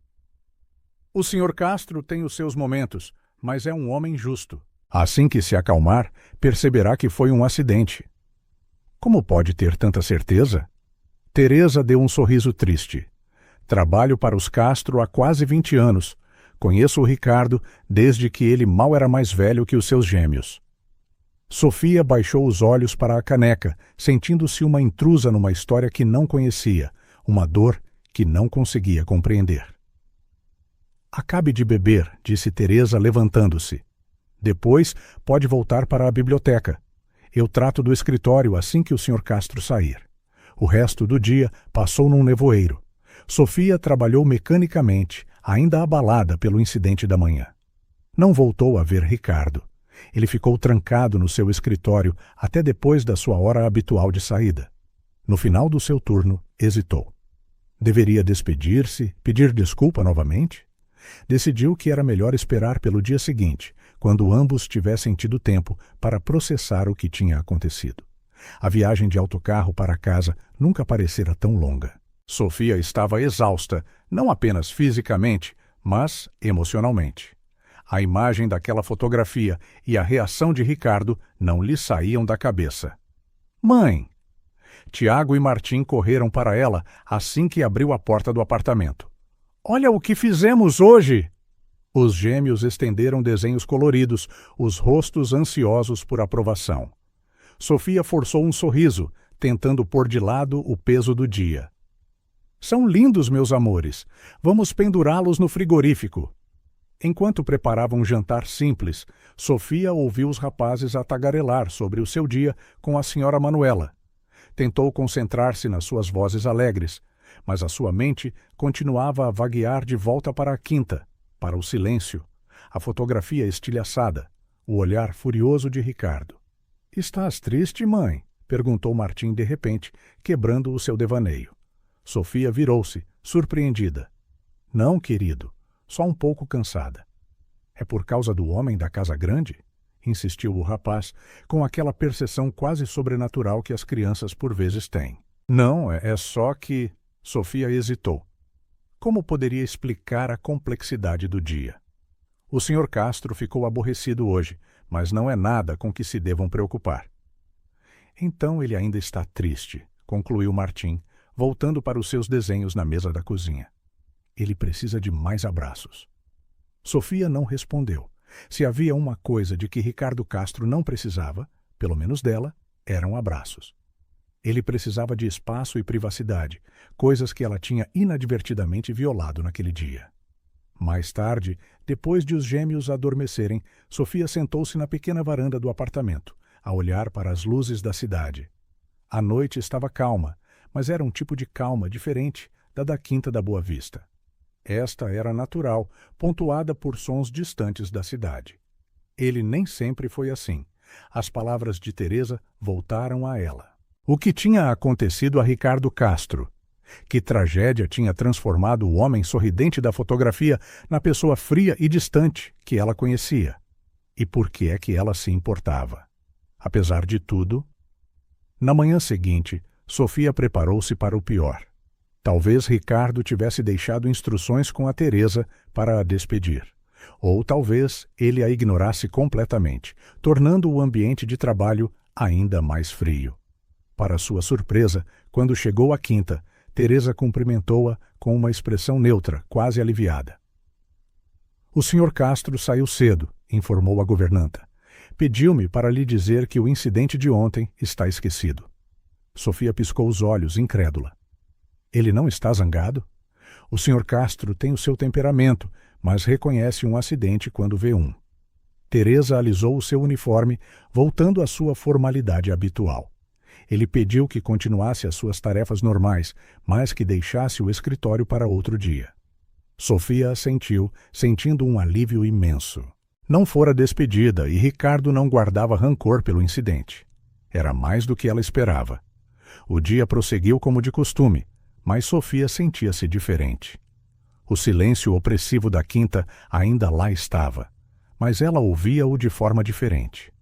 O Sr. Castro tem os seus momentos, mas é um homem justo. Assim que se acalmar, perceberá que foi um acidente. Como pode ter tanta certeza? Teresa deu um sorriso triste. Trabalho para os Castro há quase 20 anos. Conheço o Ricardo desde que ele mal era mais velho que os seus gêmeos. Sofia baixou os olhos para a caneca, sentindo-se uma intrusa numa história que não conhecia, uma dor que não conseguia compreender. Acabe de beber, disse Teresa, levantando-se. Depois pode voltar para a biblioteca. Eu trato do escritório assim que o Sr. Castro sair. O resto do dia passou num nevoeiro. Sofia trabalhou mecanicamente, ainda abalada pelo incidente da manhã. Não voltou a ver Ricardo. Ele ficou trancado no seu escritório até depois da sua hora habitual de saída. No final do seu turno, hesitou. Deveria despedir-se, pedir desculpa novamente? Decidiu que era melhor esperar pelo dia seguinte, quando ambos tivessem tido tempo para processar o que tinha acontecido. A viagem de autocarro para casa nunca parecera tão longa. Sofia estava exausta, não apenas fisicamente, mas emocionalmente. A imagem daquela fotografia e a reação de Ricardo não lhe saíam da cabeça. Mãe! Tiago e Martim correram para ela assim que abriu a porta do apartamento. Olha o que fizemos hoje! Os gêmeos estenderam desenhos coloridos, os rostos ansiosos por aprovação. Sofia forçou um sorriso, tentando pôr de lado o peso do dia. São lindos, meus amores. Vamos pendurá-los no frigorífico. Enquanto preparavam um jantar simples, Sofia ouviu os rapazes atagarelar sobre o seu dia com a senhora Manuela. Tentou concentrar-se nas suas vozes alegres, mas a sua mente continuava a vaguear de volta para a quinta, para o silêncio, a fotografia estilhaçada, o olhar furioso de Ricardo. — Estás triste, mãe? Perguntou Martim de repente, quebrando o seu devaneio. Sofia virou-se, surpreendida. — Não, querido, só um pouco cansada. — É por causa do homem da casa grande? Insistiu o rapaz, com aquela percepção quase sobrenatural que as crianças por vezes têm. — Não, é só que... Sofia hesitou. Como poderia explicar a complexidade do dia? O Sr. Castro ficou aborrecido hoje, mas não é nada com que se devam preocupar. Então ele ainda está triste, concluiu Martim, voltando para os seus desenhos na mesa da cozinha. Ele precisa de mais abraços. Sofia não respondeu. Se havia uma coisa de que Ricardo Castro não precisava, pelo menos dela, eram abraços. Ele precisava de espaço e privacidade, coisas que ela tinha inadvertidamente violado naquele dia. Mais tarde, depois de os gêmeos adormecerem, Sofia sentou-se na pequena varanda do apartamento, a olhar para as luzes da cidade. A noite estava calma, mas era um tipo de calma diferente da Quinta da Boa Vista. Esta era natural, pontuada por sons distantes da cidade. Ele nem sempre foi assim. As palavras de Teresa voltaram a ela. O que tinha acontecido a Ricardo Castro? Que tragédia tinha transformado o homem sorridente da fotografia na pessoa fria e distante que ela conhecia? E por que é que ela se importava? Apesar de tudo... Na manhã seguinte, Sofia preparou-se para o pior. Talvez Ricardo tivesse deixado instruções com a Teresa para a despedir. Ou talvez ele a ignorasse completamente, tornando o ambiente de trabalho ainda mais frio. Para sua surpresa, quando chegou à quinta, Teresa cumprimentou-a com uma expressão neutra, quase aliviada. O Sr. Castro saiu cedo, informou a governanta. Pediu-me para lhe dizer que o incidente de ontem está esquecido. Sofia piscou os olhos, incrédula. Ele não está zangado? O Sr. Castro tem o seu temperamento, mas reconhece um acidente quando vê um. Teresa alisou o seu uniforme, voltando à sua formalidade habitual. Ele pediu que continuasse as suas tarefas normais, mas que deixasse o escritório para outro dia. Sofia assentiu, sentindo um alívio imenso. Não fora despedida e Ricardo não guardava rancor pelo incidente. Era mais do que ela esperava. O dia prosseguiu como de costume, mas Sofia sentia-se diferente. O silêncio opressivo da quinta ainda lá estava, mas ela ouvia-o de forma diferente.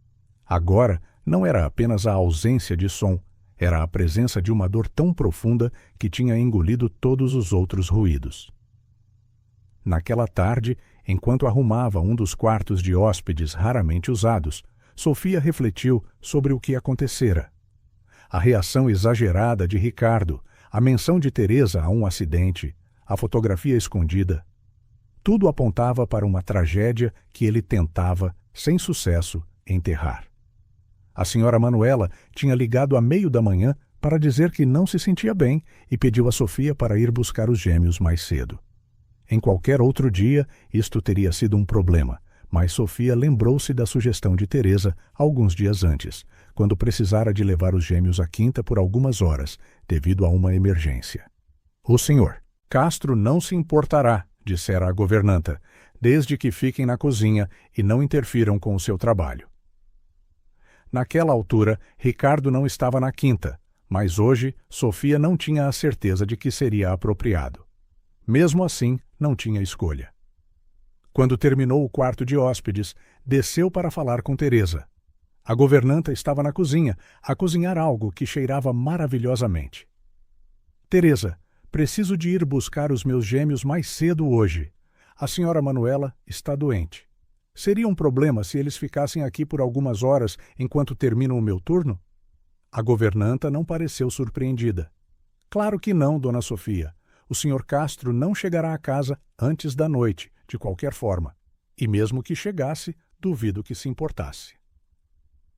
Agora não era apenas a ausência de som, era a presença de uma dor tão profunda que tinha engolido todos os outros ruídos. Naquela tarde, enquanto arrumava um dos quartos de hóspedes raramente usados, Sofia refletiu sobre o que acontecera. A reação exagerada de Ricardo, a menção de Teresa a um acidente, a fotografia escondida. Tudo apontava para uma tragédia que ele tentava, sem sucesso, enterrar. A senhora Manuela tinha ligado à meio da manhã para dizer que não se sentia bem e pediu a Sofia para ir buscar os gêmeos mais cedo. Em qualquer outro dia, isto teria sido um problema, mas Sofia lembrou-se da sugestão de Teresa alguns dias antes, quando precisara de levar os gêmeos à quinta por algumas horas, devido a uma emergência. O senhor Castro não se importará, dissera a governanta, desde que fiquem na cozinha e não interfiram com o seu trabalho. Naquela altura, Ricardo não estava na quinta, mas hoje Sofia não tinha a certeza de que seria apropriado. Mesmo assim, não tinha escolha. Quando terminou o quarto de hóspedes, desceu para falar com Teresa. A governanta estava na cozinha, a cozinhar algo que cheirava maravilhosamente. Teresa, preciso de ir buscar os meus gêmeos mais cedo hoje. A senhora Manuela está doente. Seria um problema se eles ficassem aqui por algumas horas enquanto termino o meu turno? A governanta não pareceu surpreendida. Claro que não, dona Sofia. O senhor Castro não chegará a casa antes da noite, de qualquer forma. E mesmo que chegasse, duvido que se importasse.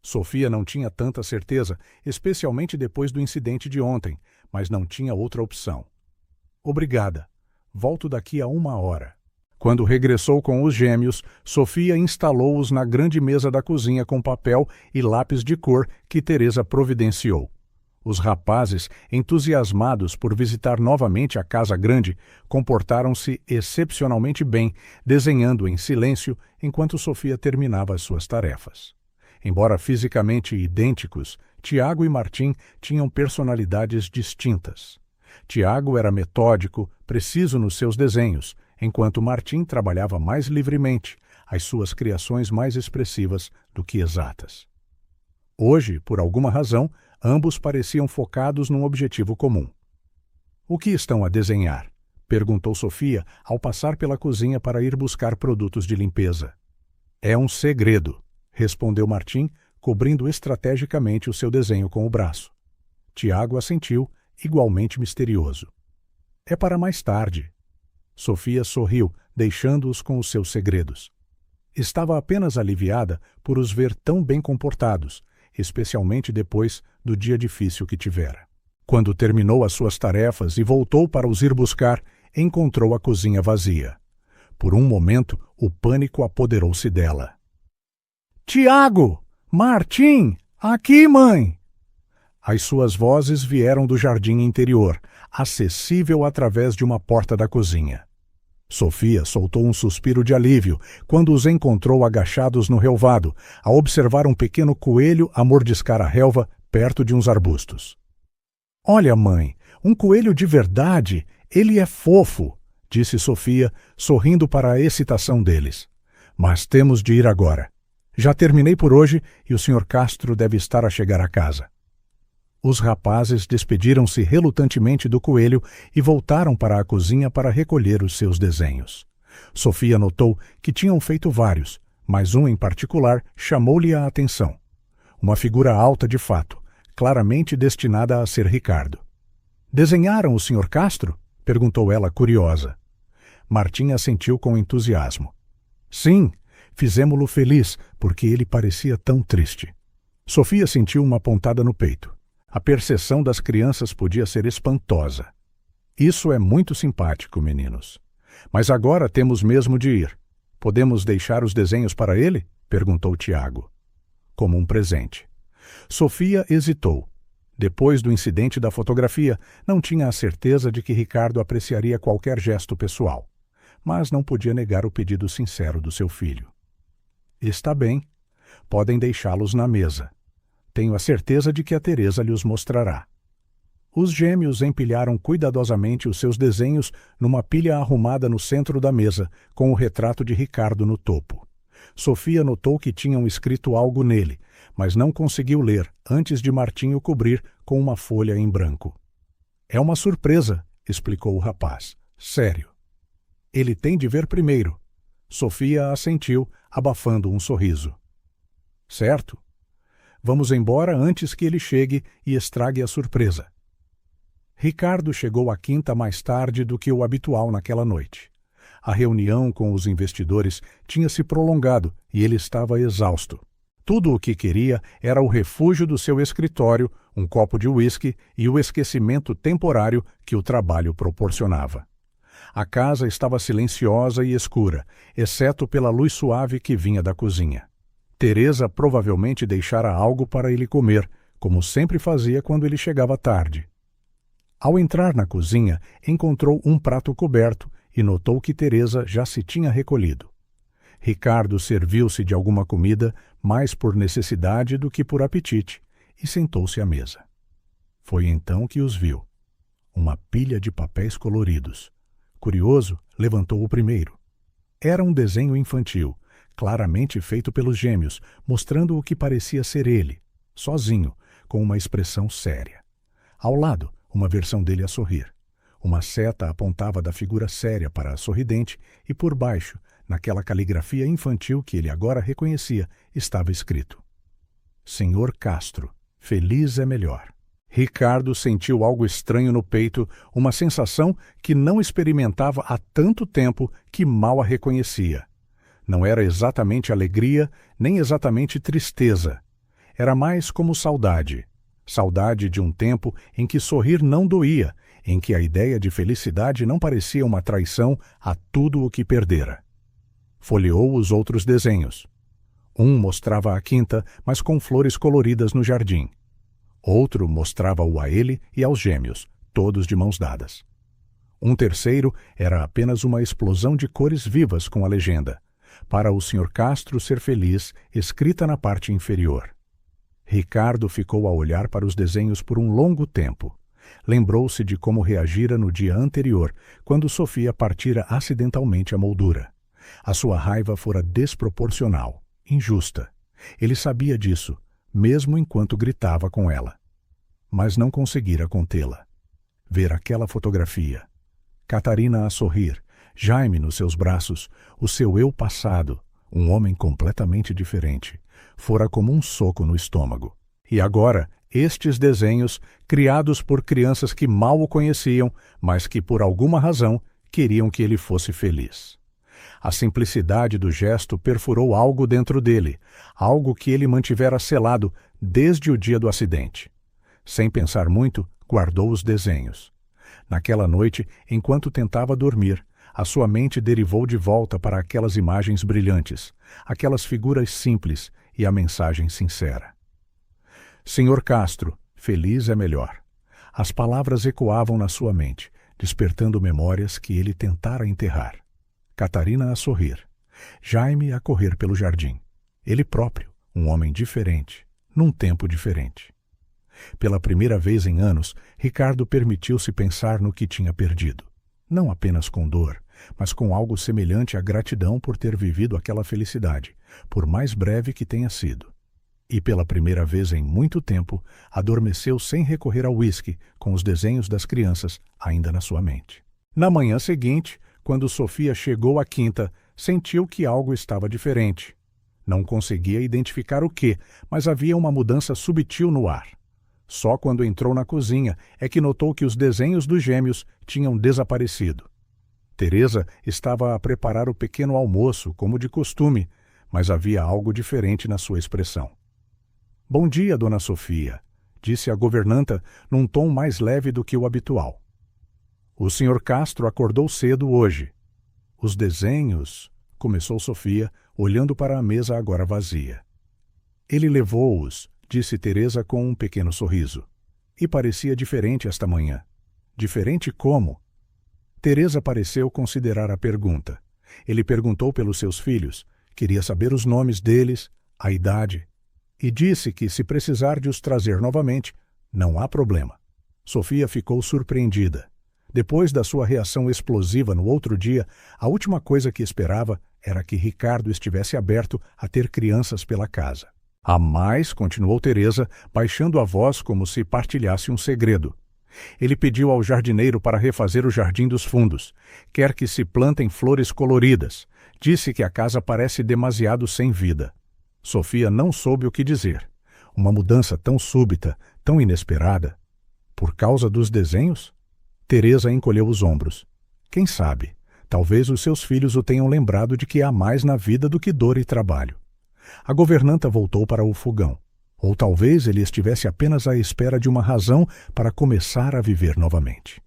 Sofia não tinha tanta certeza, especialmente depois do incidente de ontem, mas não tinha outra opção. Obrigada. Volto daqui a 1 hora. Quando regressou com os gêmeos, Sofia instalou-os na grande mesa da cozinha com papel e lápis de cor que Teresa providenciou. Os rapazes, entusiasmados por visitar novamente a casa grande, comportaram-se excepcionalmente bem, desenhando em silêncio enquanto Sofia terminava as suas tarefas. Embora fisicamente idênticos, Tiago e Martim tinham personalidades distintas. Tiago era metódico, preciso nos seus desenhos, enquanto Martim trabalhava mais livremente, as suas criações mais expressivas do que exatas. Hoje, por alguma razão, ambos pareciam focados num objetivo comum. — O que estão a desenhar? Perguntou Sofia ao passar pela cozinha para ir buscar produtos de limpeza. — É um segredo, respondeu Martim, cobrindo estrategicamente o seu desenho com o braço. Tiago assentiu, igualmente misterioso. — É para mais tarde. Sofia sorriu, deixando-os com os seus segredos. Estava apenas aliviada por os ver tão bem comportados, especialmente depois do dia difícil que tivera. Quando terminou as suas tarefas e voltou para os ir buscar, encontrou a cozinha vazia. Por um momento, o pânico apoderou-se dela. — Tiago! Martim! Aqui, mãe! As suas vozes vieram do jardim interior, acessível através de uma porta da cozinha. Sofia soltou um suspiro de alívio quando os encontrou agachados no relvado, a observar um pequeno coelho a mordiscar a relva perto de uns arbustos. — Olha, mãe, um coelho de verdade, ele é fofo, disse Sofia, sorrindo para a excitação deles. Mas temos de ir agora. Já terminei por hoje e o Sr. Castro deve estar a chegar a casa. Os rapazes despediram-se relutantemente do coelho e voltaram para a cozinha para recolher os seus desenhos. Sofia notou que tinham feito vários, mas um em particular chamou-lhe a atenção. Uma figura alta de fato, claramente destinada a ser Ricardo. — Desenharam o Sr. Castro? Perguntou ela, curiosa. Martim assentiu com entusiasmo. — Sim, fizemo-lo feliz, porque ele parecia tão triste. Sofia sentiu uma pontada no peito. A percepção das crianças podia ser espantosa. — Isso é muito simpático, meninos. Mas agora temos mesmo de ir. Podemos deixar os desenhos para ele? Perguntou Tiago. Como um presente. Sofia hesitou. Depois do incidente da fotografia, não tinha a certeza de que Ricardo apreciaria qualquer gesto pessoal, mas não podia negar o pedido sincero do seu filho. Está bem. Podem deixá-los na mesa. Tenho a certeza de que a Teresa lhe os mostrará. Os gêmeos empilharam cuidadosamente os seus desenhos numa pilha arrumada no centro da mesa, com o retrato de Ricardo no topo. Sofia notou que tinham escrito algo nele, mas não conseguiu ler antes de Martim o cobrir com uma folha em branco. É uma surpresa, explicou o rapaz. Sério. Ele tem de ver primeiro. Sofia assentiu, abafando um sorriso. Certo. Vamos embora antes que ele chegue e estrague a surpresa. Ricardo chegou à quinta mais tarde do que o habitual naquela noite. A reunião com os investidores tinha se prolongado e ele estava exausto. Tudo o que queria era o refúgio do seu escritório, um copo de uísque e o esquecimento temporário que o trabalho proporcionava. A casa estava silenciosa e escura, exceto pela luz suave que vinha da cozinha. Teresa provavelmente deixara algo para ele comer, como sempre fazia quando ele chegava tarde. Ao entrar na cozinha, encontrou um prato coberto e notou que Teresa já se tinha recolhido. Ricardo serviu-se de alguma comida, mais por necessidade do que por apetite, e sentou-se à mesa. Foi então que os viu. Uma pilha de papéis coloridos. Curioso, levantou o primeiro. Era um desenho infantil, claramente feito pelos gêmeos, mostrando o que parecia ser ele, sozinho, com uma expressão séria. Ao lado, uma versão dele a sorrir. Uma seta apontava da figura séria para a sorridente e por baixo, naquela caligrafia infantil que ele agora reconhecia, estava escrito: Senhor Castro, feliz é melhor. Ricardo sentiu algo estranho no peito, uma sensação que não experimentava há tanto tempo que mal a reconhecia. Não era exatamente alegria, nem exatamente tristeza. Era mais como saudade. Saudade de um tempo em que sorrir não doía, em que a ideia de felicidade não parecia uma traição a tudo o que perdera. Folheou os outros desenhos. Um mostrava a quinta, mas com flores coloridas no jardim. Outro mostrava-o a ele e aos gêmeos, todos de mãos dadas. Um terceiro era apenas uma explosão de cores vivas com a legenda: Para o Sr. Castro ser feliz, escrita na parte inferior. Ricardo ficou a olhar para os desenhos por um longo tempo. Lembrou-se de como reagira no dia anterior, quando Sofia partira acidentalmente a moldura. A sua raiva fora desproporcional, injusta. Ele sabia disso, mesmo enquanto gritava com ela. Mas não conseguira contê-la. Ver aquela fotografia. Catarina a sorrir, Jaime nos seus braços, o seu eu passado, um homem completamente diferente, fora como um soco no estômago. E agora, estes desenhos, criados por crianças que mal o conheciam, mas que por alguma razão queriam que ele fosse feliz. A simplicidade do gesto perfurou algo dentro dele, algo que ele mantivera selado desde o dia do acidente. Sem pensar muito, guardou os desenhos. Naquela noite, enquanto tentava dormir, a sua mente derivou de volta para aquelas imagens brilhantes, aquelas figuras simples e a mensagem sincera. Senhor Castro, feliz é melhor. As palavras ecoavam na sua mente, despertando memórias que ele tentara enterrar. Catarina a sorrir. Jaime a correr pelo jardim. Ele próprio, um homem diferente, num tempo diferente. Pela primeira vez em anos, Ricardo permitiu-se pensar no que tinha perdido. Não apenas com dor, mas com algo semelhante à gratidão por ter vivido aquela felicidade, por mais breve que tenha sido. E pela primeira vez em muito tempo, adormeceu sem recorrer ao uísque, com os desenhos das crianças ainda na sua mente. Na manhã seguinte, quando Sofia chegou à quinta, sentiu que algo estava diferente. Não conseguia identificar o que, mas havia uma mudança sutil no ar. Só quando entrou na cozinha é que notou que os desenhos dos gêmeos tinham desaparecido. Teresa estava a preparar o pequeno almoço, como de costume, mas havia algo diferente na sua expressão. Bom dia, dona Sofia, disse a governanta num tom mais leve do que o habitual. O Sr. Castro acordou cedo hoje. Os desenhos, começou Sofia, olhando para a mesa agora vazia. Ele levou-os, disse Teresa com um pequeno sorriso. E parecia diferente esta manhã. Diferente como? Teresa pareceu considerar a pergunta. Ele perguntou pelos seus filhos, queria saber os nomes deles, a idade, e disse que, se precisar de os trazer novamente, não há problema. Sofia ficou surpreendida. Depois da sua reação explosiva no outro dia, a última coisa que esperava era que Ricardo estivesse aberto a ter crianças pela casa. Há mais, continuou Teresa, baixando a voz como se partilhasse um segredo. Ele pediu ao jardineiro para refazer o jardim dos fundos. Quer que se plantem flores coloridas. Disse que a casa parece demasiado sem vida. Sofia não soube o que dizer. Uma mudança tão súbita, tão inesperada. Por causa dos desenhos? Teresa encolheu os ombros. Quem sabe? Talvez os seus filhos o tenham lembrado de que há mais na vida do que dor e trabalho. A governanta voltou para o fogão. Ou talvez ele estivesse apenas à espera de uma razão para começar a viver novamente.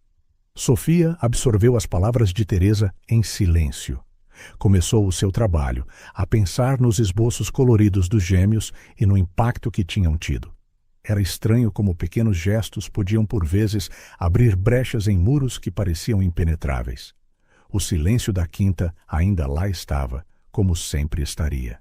Sofia absorveu as palavras de Teresa em silêncio. Começou o seu trabalho, a pensar nos esboços coloridos dos gêmeos e no impacto que tinham tido. Era estranho como pequenos gestos podiam por vezes abrir brechas em muros que pareciam impenetráveis. O silêncio da quinta ainda lá estava, como sempre estaria.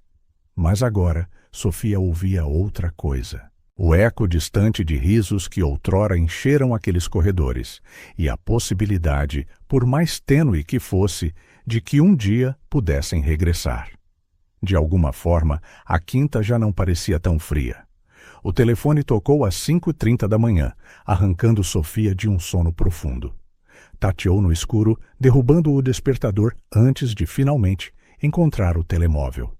Mas agora Sofia ouvia outra coisa. O eco distante de risos que outrora encheram aqueles corredores, e a possibilidade, por mais tênue que fosse, de que um dia pudessem regressar. De alguma forma, a quinta já não parecia tão fria. O telefone tocou às 5h30 da manhã, arrancando Sofia de um sono profundo. Tateou no escuro, derrubando o despertador antes de, finalmente, encontrar o telemóvel.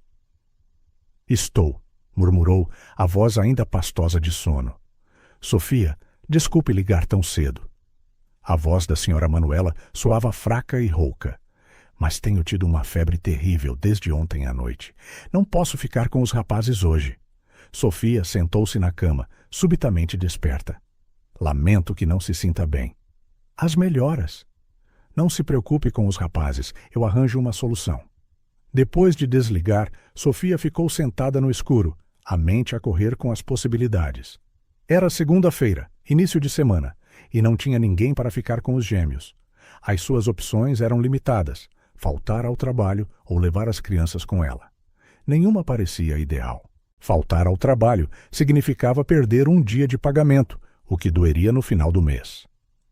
Estou, murmurou, a voz ainda pastosa de sono. Sofia, desculpe ligar tão cedo. A voz da senhora Manuela soava fraca e rouca. Mas tenho tido uma febre terrível desde ontem à noite. Não posso ficar com os rapazes hoje. Sofia sentou-se na cama, subitamente desperta. Lamento que não se sinta bem. As melhoras. Não se preocupe com os rapazes, eu arranjo uma solução. Depois de desligar, Sofia ficou sentada no escuro, a mente a correr com as possibilidades. Era segunda-feira, início de semana, e não tinha ninguém para ficar com os gêmeos. As suas opções eram limitadas, faltar ao trabalho ou levar as crianças com ela. Nenhuma parecia ideal. Faltar ao trabalho significava perder um dia de pagamento, o que doeria no final do mês.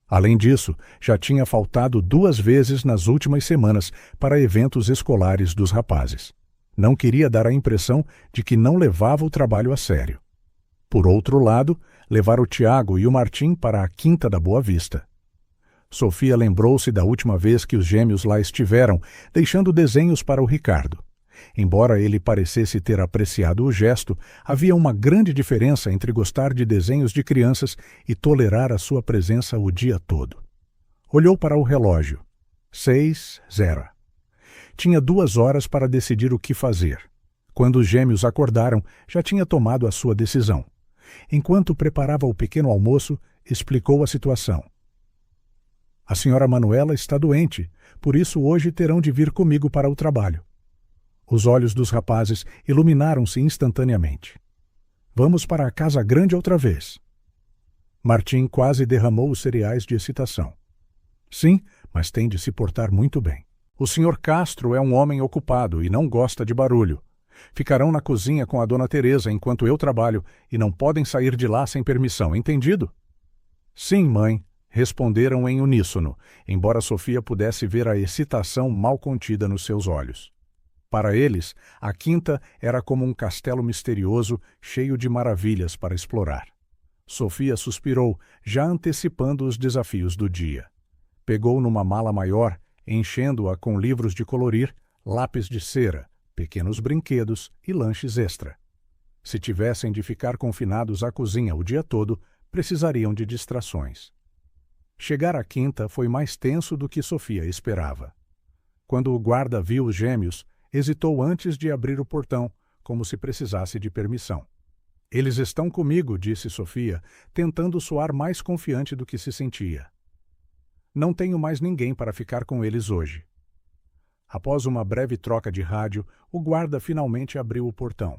Além disso, já tinha faltado 2 vezes nas últimas semanas para eventos escolares dos rapazes. Não queria dar a impressão de que não levava o trabalho a sério. Por outro lado, levar o Tiago e o Martim para a Quinta da Boa Vista. Sofia lembrou-se da última vez que os gêmeos lá estiveram, deixando desenhos para o Ricardo. Embora ele parecesse ter apreciado o gesto, havia uma grande diferença entre gostar de desenhos de crianças e tolerar a sua presença o dia todo. Olhou para o relógio. 6:00. Tinha 2 horas para decidir o que fazer. Quando os gêmeos acordaram, já tinha tomado a sua decisão. Enquanto preparava o pequeno almoço, explicou a situação. A senhora Manuela está doente, por isso hoje terão de vir comigo para o trabalho. Os olhos dos rapazes iluminaram-se instantaneamente. Vamos para a casa grande outra vez. Martim quase derramou os cereais de excitação. Sim, mas tem de se portar muito bem. O senhor Castro é um homem ocupado e não gosta de barulho. Ficarão na cozinha com a dona Teresa enquanto eu trabalho e não podem sair de lá sem permissão, entendido? Sim, mãe, responderam em uníssono, embora Sofia pudesse ver a excitação mal contida nos seus olhos. Para eles, a quinta era como um castelo misterioso cheio de maravilhas para explorar. Sofia suspirou, já antecipando os desafios do dia. Pegou numa mala maior, enchendo-a com livros de colorir, lápis de cera, pequenos brinquedos e lanches extra. Se tivessem de ficar confinados à cozinha o dia todo, precisariam de distrações. Chegar à quinta foi mais tenso do que Sofia esperava. Quando o guarda viu os gêmeos, hesitou antes de abrir o portão, como se precisasse de permissão. Eles estão comigo, disse Sofia, tentando soar mais confiante do que se sentia. Não tenho mais ninguém para ficar com eles hoje. Após uma breve troca de rádio, o guarda finalmente abriu o portão.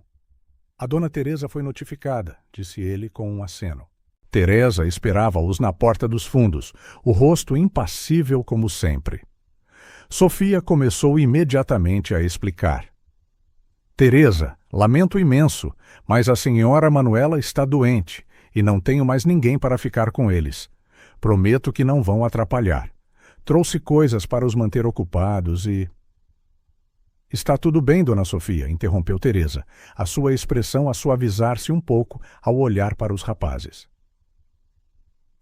A dona Teresa foi notificada, disse ele com um aceno. Teresa esperava-os na porta dos fundos, o rosto impassível como sempre. Sofia começou imediatamente a explicar. Teresa, lamento imenso, mas a senhora Manuela está doente e não tenho mais ninguém para ficar com eles. Prometo que não vão atrapalhar. Trouxe coisas para os manter ocupados e... Está tudo bem, dona Sofia, interrompeu Teresa, a sua expressão a suavizar-se um pouco ao olhar para os rapazes.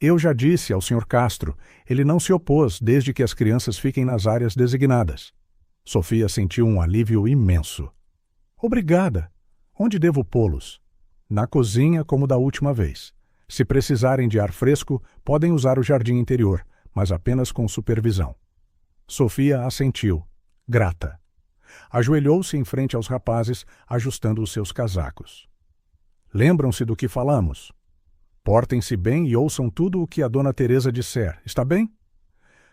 Eu já disse ao Sr. Castro, ele não se opôs desde que as crianças fiquem nas áreas designadas. Sofia sentiu um alívio imenso. Obrigada. Onde devo pô-los? Na cozinha, como da última vez. Se precisarem de ar fresco, podem usar o jardim interior, mas apenas com supervisão. Sofia assentiu, grata. Ajoelhou-se em frente aos rapazes, ajustando os seus casacos. Lembram-se do que falamos? Portem-se bem e ouçam tudo o que a dona Teresa disser, está bem?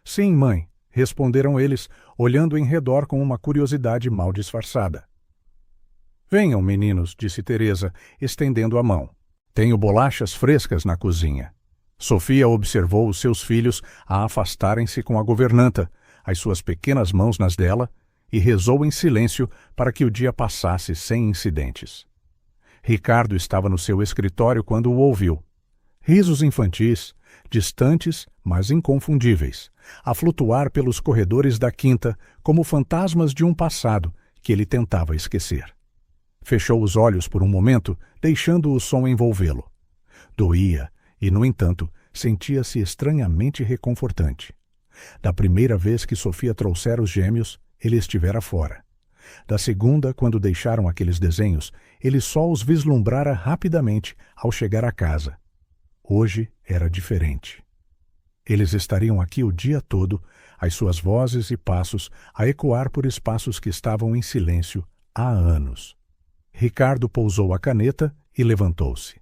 Sim, mãe, responderam eles, olhando em redor com uma curiosidade mal disfarçada. Venham, meninos, disse Teresa, estendendo a mão. Tenho bolachas frescas na cozinha. Sofia observou os seus filhos a afastarem-se com a governanta, as suas pequenas mãos nas dela, e rezou em silêncio para que o dia passasse sem incidentes. Ricardo estava no seu escritório quando o ouviu. Risos infantis, distantes, mas inconfundíveis, a flutuar pelos corredores da quinta como fantasmas de um passado que ele tentava esquecer. Fechou os olhos por um momento, deixando o som envolvê-lo. Doía e, no entanto, sentia-se estranhamente reconfortante. Da primeira vez que Sofia trouxera os gêmeos, ele estivera fora. Da segunda, quando deixaram aqueles desenhos, ele só os vislumbrara rapidamente ao chegar à casa. Hoje era diferente. Eles estariam aqui o dia todo, as suas vozes e passos a ecoar por espaços que estavam em silêncio há anos. Ricardo pousou a caneta e levantou-se.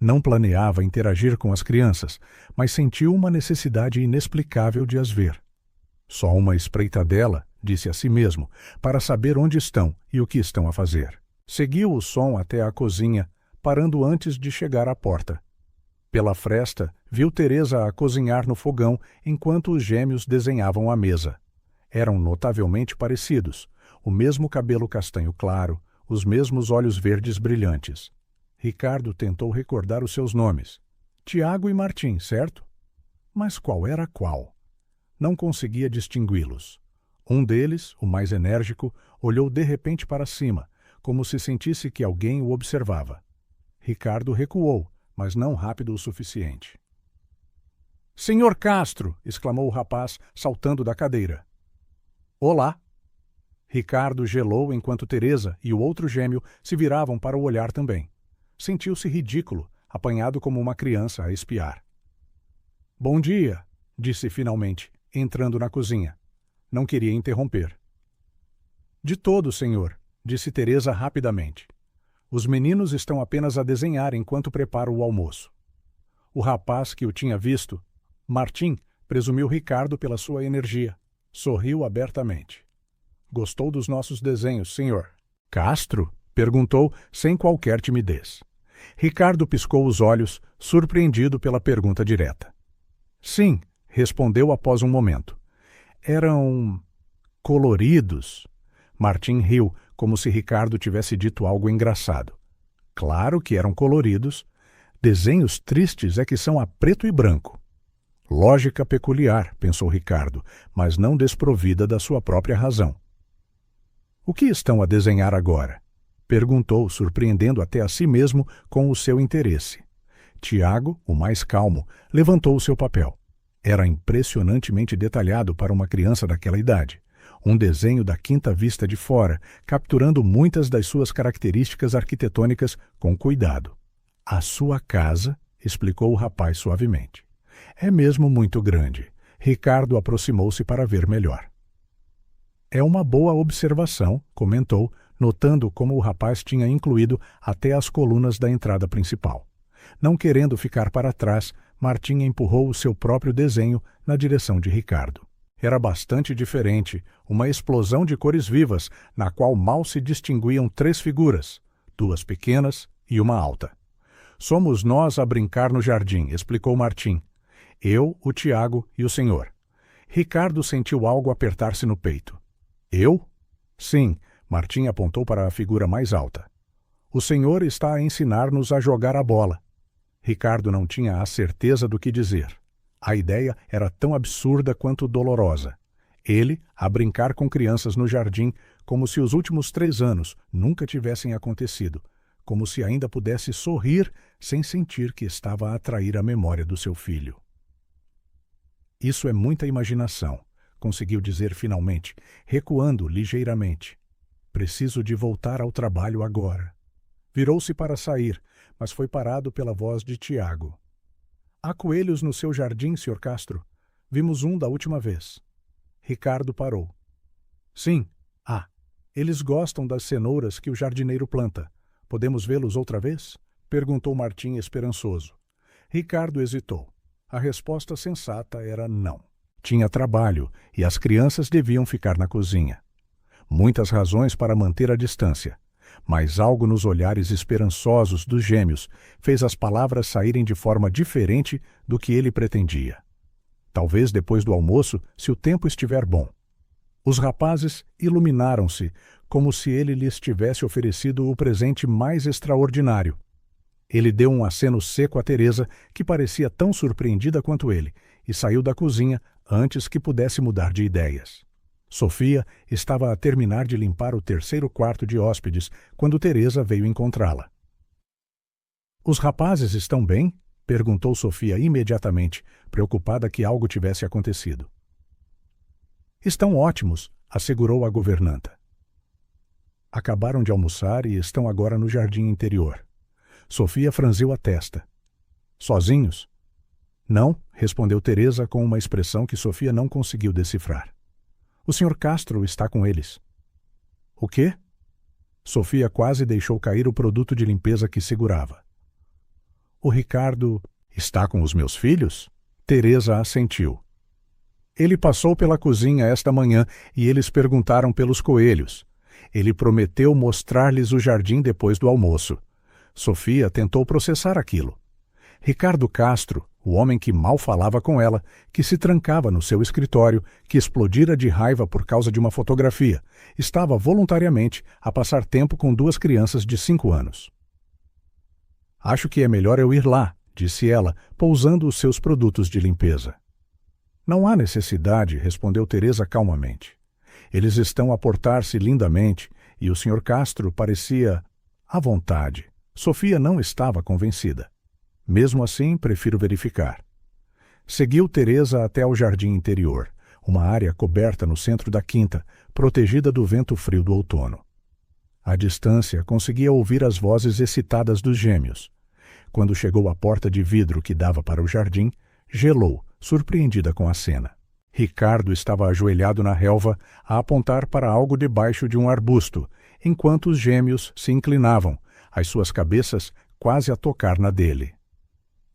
Não planeava interagir com as crianças, mas sentiu uma necessidade inexplicável de as ver. Só uma espreitadela, disse a si mesmo, para saber onde estão e o que estão a fazer. Seguiu o som até a cozinha, parando antes de chegar à porta. Pela fresta, viu Teresa a cozinhar no fogão enquanto os gêmeos desenhavam a mesa. Eram notavelmente parecidos, o mesmo cabelo castanho claro, os mesmos olhos verdes brilhantes. Ricardo tentou recordar os seus nomes. Tiago e Martim, certo? Mas qual era qual? Não conseguia distingui-los. Um deles, o mais enérgico, olhou de repente para cima, como se sentisse que alguém o observava. Ricardo recuou, mas não rápido o suficiente. — Senhor Castro! Exclamou o rapaz, saltando da cadeira. — Olá! Ricardo gelou enquanto Teresa e o outro gêmeo se viravam para o olhar também. Sentiu-se ridículo, apanhado como uma criança a espiar. — Bom dia! Disse finalmente, entrando na cozinha. Não queria interromper. — De todo, senhor, disse Teresa rapidamente. Os meninos estão apenas a desenhar enquanto preparo o almoço. O rapaz que o tinha visto, Martim, presumiu Ricardo pela sua energia. Sorriu abertamente. — Gostou dos nossos desenhos, senhor? — Castro? Perguntou, sem qualquer timidez. Ricardo piscou os olhos, surpreendido pela pergunta direta. — Sim, respondeu após um momento. Eram coloridos. Martim riu, como se Ricardo tivesse dito algo engraçado. Claro que eram coloridos. Desenhos tristes é que são a preto e branco. Lógica peculiar, pensou Ricardo, mas não desprovida da sua própria razão. O que estão a desenhar agora? Perguntou, surpreendendo até a si mesmo com o seu interesse. Tiago, o mais calmo, levantou o seu papel. Era impressionantemente detalhado para uma criança daquela idade. Um desenho da quinta vista de fora, capturando muitas das suas características arquitetônicas com cuidado. A sua casa, explicou o rapaz suavemente. É mesmo muito grande. Ricardo aproximou-se para ver melhor. É uma boa observação, comentou, notando como o rapaz tinha incluído até as colunas da entrada principal. Não querendo ficar para trás, Martim empurrou o seu próprio desenho na direção de Ricardo. Era bastante diferente, uma explosão de cores vivas, na qual mal se distinguiam 3 figuras, 2 pequenas e uma alta. Somos nós a brincar no jardim, explicou Martim. Eu, o Tiago e o senhor. Ricardo sentiu algo apertar-se no peito. Eu? Sim, Martim apontou para a figura mais alta. O senhor está a ensinar-nos a jogar a bola. Ricardo não tinha a certeza do que dizer. A ideia era tão absurda quanto dolorosa. Ele, a brincar com crianças no jardim, como se os últimos 3 anos nunca tivessem acontecido, como se ainda pudesse sorrir sem sentir que estava a atrair a memória do seu filho. Isso é muita imaginação, conseguiu dizer finalmente, recuando ligeiramente. Preciso de voltar ao trabalho agora. Virou-se para sair, mas foi parado pela voz de Tiago. Há coelhos no seu jardim, Sr. Castro? Vimos um da última vez. Ricardo parou. Sim, há. Eles gostam das cenouras que o jardineiro planta. Podemos vê-los outra vez? Perguntou Martim esperançoso. Ricardo hesitou. A resposta sensata era não. Tinha trabalho e as crianças deviam ficar na cozinha. Muitas razões para manter a distância, mas algo nos olhares esperançosos dos gêmeos fez as palavras saírem de forma diferente do que ele pretendia. Talvez depois do almoço, se o tempo estiver bom. Os rapazes iluminaram-se, como se ele lhes tivesse oferecido o presente mais extraordinário. Ele deu um aceno seco a Teresa, que parecia tão surpreendida quanto ele, e saiu da cozinha antes que pudesse mudar de ideias. Sofia estava a terminar de limpar o 3º quarto de hóspedes quando Teresa veio encontrá-la. Os rapazes estão bem? Perguntou Sofia imediatamente, preocupada que algo tivesse acontecido. Estão ótimos, assegurou a governanta. Acabaram de almoçar e estão agora no jardim interior. Sofia franziu a testa. Sozinhos? Não, respondeu Teresa com uma expressão que Sofia não conseguiu decifrar. O Sr. Castro está com eles. O quê? Sofia quase deixou cair o produto de limpeza que segurava. O Ricardo está com os meus filhos? Teresa assentiu. Ele passou pela cozinha esta manhã e eles perguntaram pelos coelhos. Ele prometeu mostrar-lhes o jardim depois do almoço. Sofia tentou processar aquilo. Ricardo Castro, o homem que mal falava com ela, que se trancava no seu escritório, que explodira de raiva por causa de uma fotografia, estava voluntariamente a passar tempo com 2 crianças de 5 anos. Acho que é melhor eu ir lá, disse ela, pousando os seus produtos de limpeza. Não há necessidade, respondeu Teresa calmamente. Eles estão a portar-se lindamente e o Sr. Castro parecia à vontade. Sofia não estava convencida. Mesmo assim, prefiro verificar. Seguiu Teresa até ao jardim interior, uma área coberta no centro da quinta, protegida do vento frio do outono. À distância, conseguia ouvir as vozes excitadas dos gêmeos. Quando chegou à porta de vidro que dava para o jardim, gelou, surpreendida com a cena. Ricardo estava ajoelhado na relva a apontar para algo debaixo de um arbusto, enquanto os gêmeos se inclinavam, as suas cabeças quase a tocar na dele.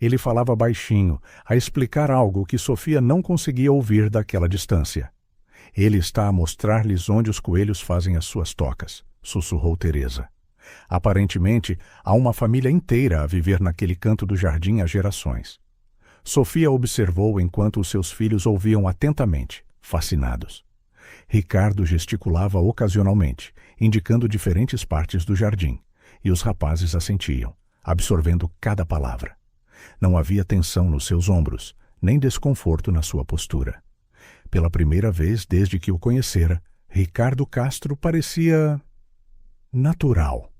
Ele falava baixinho, a explicar algo que Sofia não conseguia ouvir daquela distância. Ele está a mostrar-lhes onde os coelhos fazem as suas tocas, sussurrou Teresa. Aparentemente, há uma família inteira a viver naquele canto do jardim há gerações. Sofia observou enquanto os seus filhos ouviam atentamente, fascinados. Ricardo gesticulava ocasionalmente, indicando diferentes partes do jardim, e os rapazes assentiam, absorvendo cada palavra. Não havia tensão nos seus ombros, nem desconforto na sua postura. Pela primeira vez desde que o conhecera, Ricardo Castro parecia natural.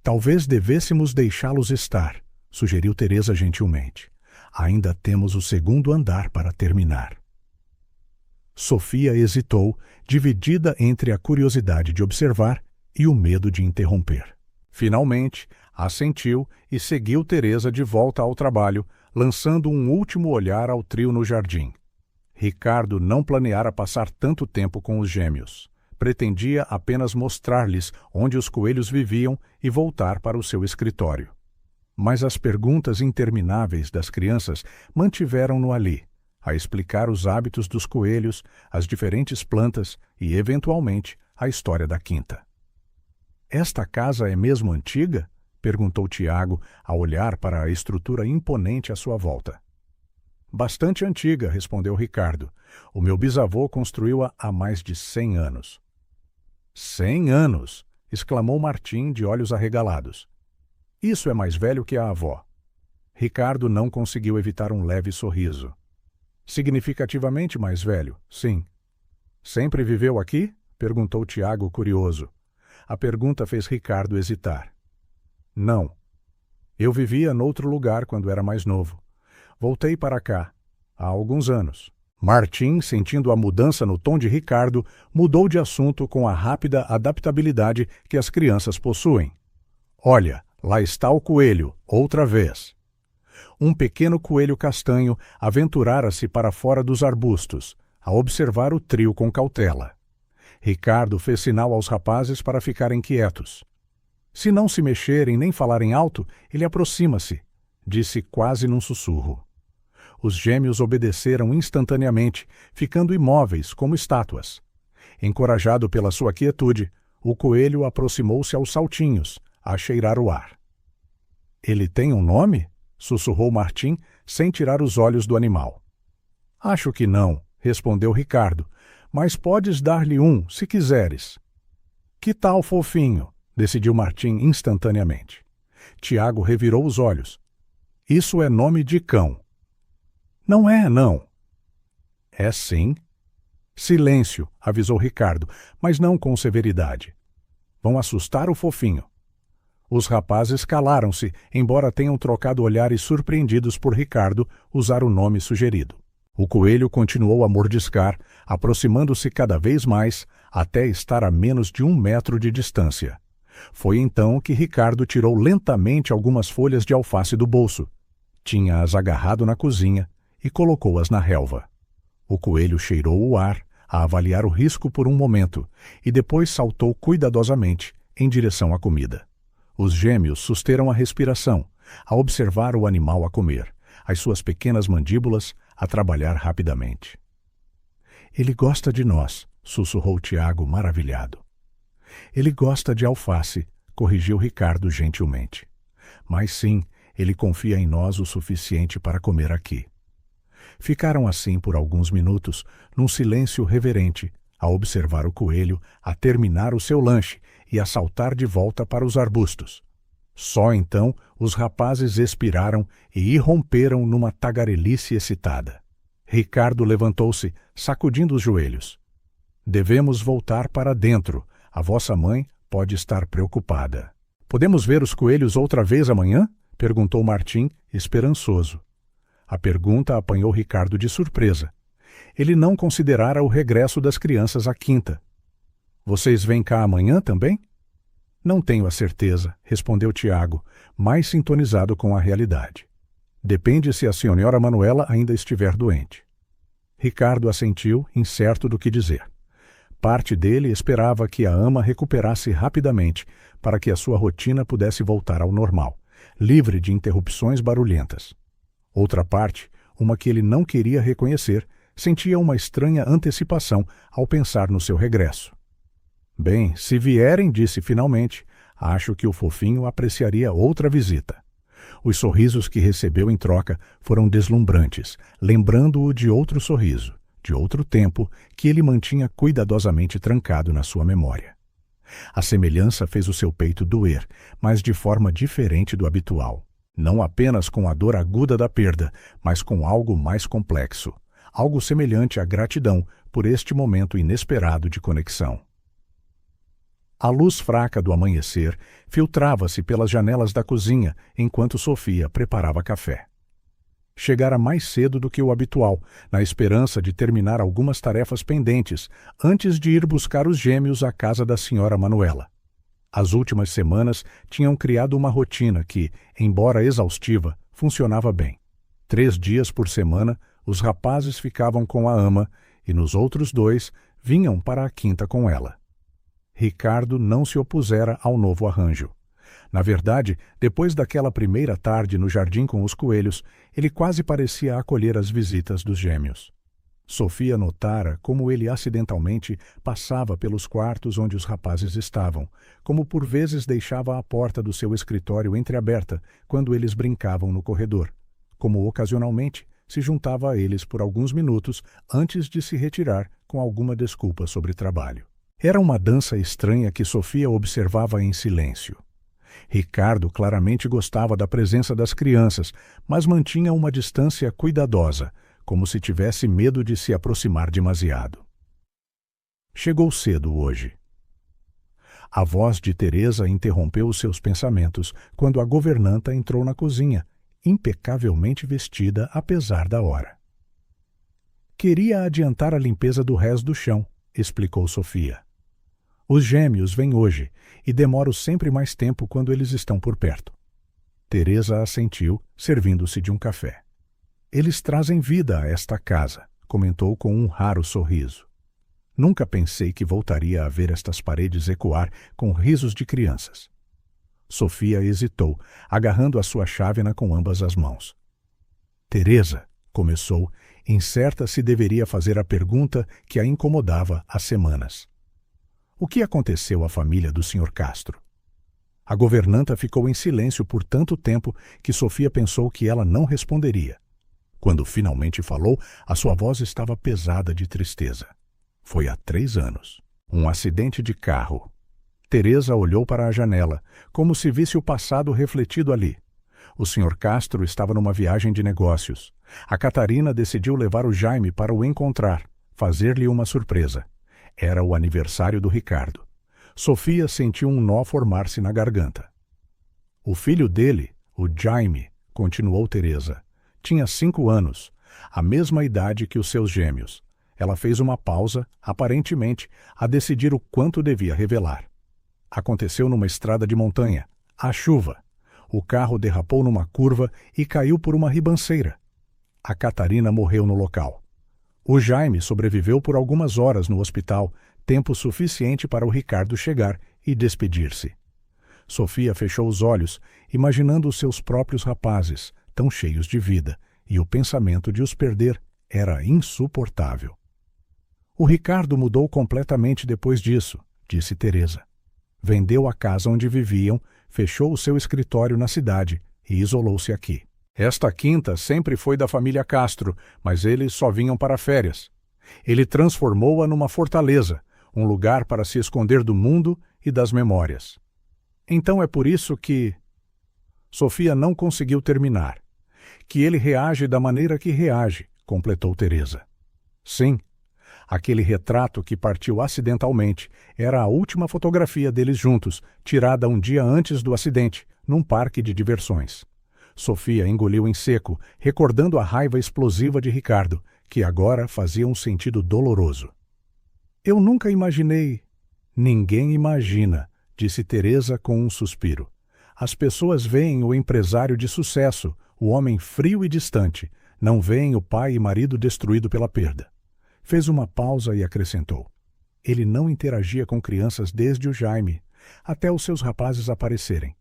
Talvez devêssemos deixá-los estar, sugeriu Teresa gentilmente. Ainda temos o 2º andar para terminar. Sofia hesitou, dividida entre a curiosidade de observar e o medo de interromper. Finalmente, assentiu e seguiu Teresa de volta ao trabalho, lançando um último olhar ao trio no jardim. Ricardo não planeara passar tanto tempo com os gêmeos. Pretendia apenas mostrar-lhes onde os coelhos viviam e voltar para o seu escritório. Mas as perguntas intermináveis das crianças mantiveram-no ali, a explicar os hábitos dos coelhos, as diferentes plantas e, eventualmente, a história da quinta. Esta casa é mesmo antiga? perguntou Tiago, a olhar para a estrutura imponente à sua volta. Bastante antiga, respondeu Ricardo. O meu bisavô construiu-a há mais de 100 anos. 100 anos! Exclamou Martim, de olhos arregalados. Isso é mais velho que a avó. Ricardo não conseguiu evitar um leve sorriso. Significativamente mais velho, sim. Sempre viveu aqui? Perguntou Tiago, curioso. A pergunta fez Ricardo hesitar. Não. Eu vivia noutro lugar quando era mais novo. Voltei para cá, há alguns anos. Martim, sentindo a mudança no tom de Ricardo, mudou de assunto com a rápida adaptabilidade que as crianças possuem. Olha, lá está o coelho, outra vez. Um pequeno coelho castanho aventurara-se para fora dos arbustos, a observar o trio com cautela. Ricardo fez sinal aos rapazes para ficarem quietos. Se não se mexerem nem falarem alto, ele aproxima-se, disse quase num sussurro. Os gêmeos obedeceram instantaneamente, ficando imóveis como estátuas. Encorajado pela sua quietude, o coelho aproximou-se aos saltinhos, a cheirar o ar. Ele tem um nome? Sussurrou Martim, sem tirar os olhos do animal. Acho que não, respondeu Ricardo, mas podes dar-lhe um, se quiseres. Que tal, fofinho? Decidiu Martim instantaneamente. Tiago revirou os olhos. Isso é nome de cão. Não é, não. É sim. Silêncio, avisou Ricardo, mas não com severidade. Vão assustar o fofinho. Os rapazes calaram-se, embora tenham trocado olhares surpreendidos por Ricardo usar o nome sugerido. O coelho continuou a mordiscar, aproximando-se cada vez mais, até estar a menos de 1 metro de distância. Foi então que Ricardo tirou lentamente algumas folhas de alface do bolso. Tinha-as agarrado na cozinha e colocou-as na relva. O coelho cheirou o ar, a avaliar o risco por um momento, e depois saltou cuidadosamente em direção à comida. Os gêmeos susteram a respiração, a observar o animal a comer, as suas pequenas mandíbulas a trabalhar rapidamente. Ele gosta de nós, sussurrou Tiago, maravilhado. Ele gosta de alface, corrigiu Ricardo gentilmente. Mas sim, ele confia em nós o suficiente para comer aqui. Ficaram assim por alguns minutos, num silêncio reverente, a observar o coelho a terminar o seu lanche e a saltar de volta para os arbustos. Só então os rapazes expiraram e irromperam numa tagarelice excitada. Ricardo levantou-se, sacudindo os joelhos. Devemos voltar para dentro. A vossa mãe pode estar preocupada. Podemos ver os coelhos outra vez amanhã? Perguntou Martim, esperançoso. A pergunta apanhou Ricardo de surpresa. Ele não considerara o regresso das crianças à quinta. Vocês vêm cá amanhã também? Não tenho a certeza, respondeu Tiago, mais sintonizado com a realidade. Depende se a senhora Manuela ainda estiver doente. Ricardo assentiu, incerto do que dizer. Parte dele esperava que a ama recuperasse rapidamente para que a sua rotina pudesse voltar ao normal, livre de interrupções barulhentas. Outra parte, uma que ele não queria reconhecer, sentia uma estranha antecipação ao pensar no seu regresso. Bem, se vierem, disse finalmente, acho que o fofinho apreciaria outra visita. Os sorrisos que recebeu em troca foram deslumbrantes, lembrando-o de outro sorriso, de outro tempo, que ele mantinha cuidadosamente trancado na sua memória. A semelhança fez o seu peito doer, mas de forma diferente do habitual. Não apenas com a dor aguda da perda, mas com algo mais complexo, algo semelhante à gratidão por este momento inesperado de conexão. A luz fraca do amanhecer filtrava-se pelas janelas da cozinha enquanto Sofia preparava café. Chegara mais cedo do que o habitual, na esperança de terminar algumas tarefas pendentes antes de ir buscar os gêmeos à casa da senhora Manuela. As últimas semanas tinham criado uma rotina que, embora exaustiva, funcionava bem. 3 dias por semana, os rapazes ficavam com a ama e nos outros 2 vinham para a quinta com ela. Ricardo não se opusera ao novo arranjo. Na verdade, depois daquela primeira tarde no jardim com os coelhos, ele quase parecia acolher as visitas dos gêmeos. Sofia notara como ele acidentalmente passava pelos quartos onde os rapazes estavam, como por vezes deixava a porta do seu escritório entreaberta quando eles brincavam no corredor, como ocasionalmente se juntava a eles por alguns minutos antes de se retirar com alguma desculpa sobre trabalho. Era uma dança estranha que Sofia observava em silêncio. Ricardo claramente gostava da presença das crianças, mas mantinha uma distância cuidadosa, como se tivesse medo de se aproximar demasiado. Chegou cedo hoje. A voz de Teresa interrompeu os seus pensamentos quando a governanta entrou na cozinha, impecavelmente vestida apesar da hora. Queria adiantar a limpeza do resto do chão, explicou Sofia. Os gêmeos vêm hoje e demoro sempre mais tempo quando eles estão por perto. Teresa assentiu, servindo-se de um café. Eles trazem vida a esta casa, comentou com um raro sorriso. Nunca pensei que voltaria a ver estas paredes ecoar com risos de crianças. Sofia hesitou, agarrando a sua chávena com ambas as mãos. Teresa, começou, incerta se deveria fazer a pergunta que a incomodava há semanas. O que aconteceu à família do Sr. Castro? A governanta ficou em silêncio por tanto tempo que Sofia pensou que ela não responderia. Quando finalmente falou, a sua voz estava pesada de tristeza. Foi há 3 anos. Um acidente de carro. Teresa olhou para a janela, como se visse o passado refletido ali. O Sr. Castro estava numa viagem de negócios. A Catarina decidiu levar o Jaime para o encontrar, fazer-lhe uma surpresa. Era o aniversário do Ricardo. Sofia sentiu um nó formar-se na garganta. O filho dele, o Jaime, continuou Teresa, tinha 5 anos, a mesma idade que os seus gêmeos. Ela fez uma pausa, aparentemente, a decidir o quanto devia revelar. Aconteceu numa estrada de montanha, à chuva. O carro derrapou numa curva e caiu por uma ribanceira. A Catarina morreu no local. O Jaime sobreviveu por algumas horas no hospital, tempo suficiente para o Ricardo chegar e despedir-se. Sofia fechou os olhos, imaginando os seus próprios rapazes, tão cheios de vida, e o pensamento de os perder era insuportável. O Ricardo mudou completamente depois disso, disse Teresa. Vendeu a casa onde viviam, fechou o seu escritório na cidade e isolou-se aqui. Esta quinta sempre foi da família Castro, mas eles só vinham para férias. Ele transformou-a numa fortaleza, um lugar para se esconder do mundo e das memórias. Então é por isso que... Sofia não conseguiu terminar. Que ele reage da maneira que reage, completou Teresa. Sim. Aquele retrato que partiu acidentalmente era a última fotografia deles juntos, tirada um dia antes do acidente, num parque de diversões. Sofia engoliu em seco, recordando a raiva explosiva de Ricardo, que agora fazia um sentido doloroso. Eu nunca imaginei... Ninguém imagina, disse Teresa com um suspiro. As pessoas veem o empresário de sucesso, o homem frio e distante, não veem o pai e marido destruído pela perda. Fez uma pausa e acrescentou. Ele não interagia com crianças desde o Jaime, até os seus rapazes aparecerem.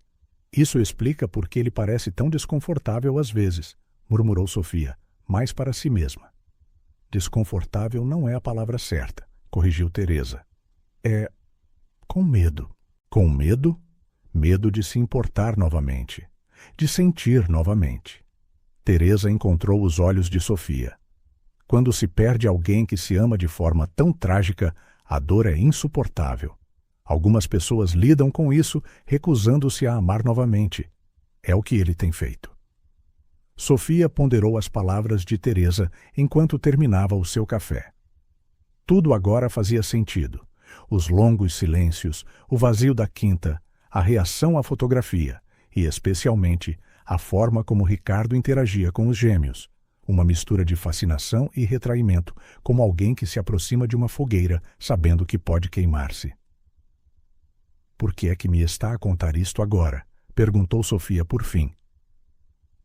Isso explica por que ele parece tão desconfortável às vezes, murmurou Sofia, mais para si mesma. Desconfortável não é a palavra certa, corrigiu Teresa. É com medo. Com medo? Medo de se importar novamente, de sentir novamente. Teresa encontrou os olhos de Sofia. Quando se perde alguém que se ama de forma tão trágica, a dor é insuportável. Algumas pessoas lidam com isso, recusando-se a amar novamente. É o que ele tem feito. Sofia ponderou as palavras de Teresa enquanto terminava o seu café. Tudo agora fazia sentido. Os longos silêncios, o vazio da quinta, a reação à fotografia e, especialmente, a forma como Ricardo interagia com os gêmeos. Uma mistura de fascinação e retraimento, como alguém que se aproxima de uma fogueira, sabendo que pode queimar-se. Por que é que me está a contar isto agora? Perguntou Sofia por fim.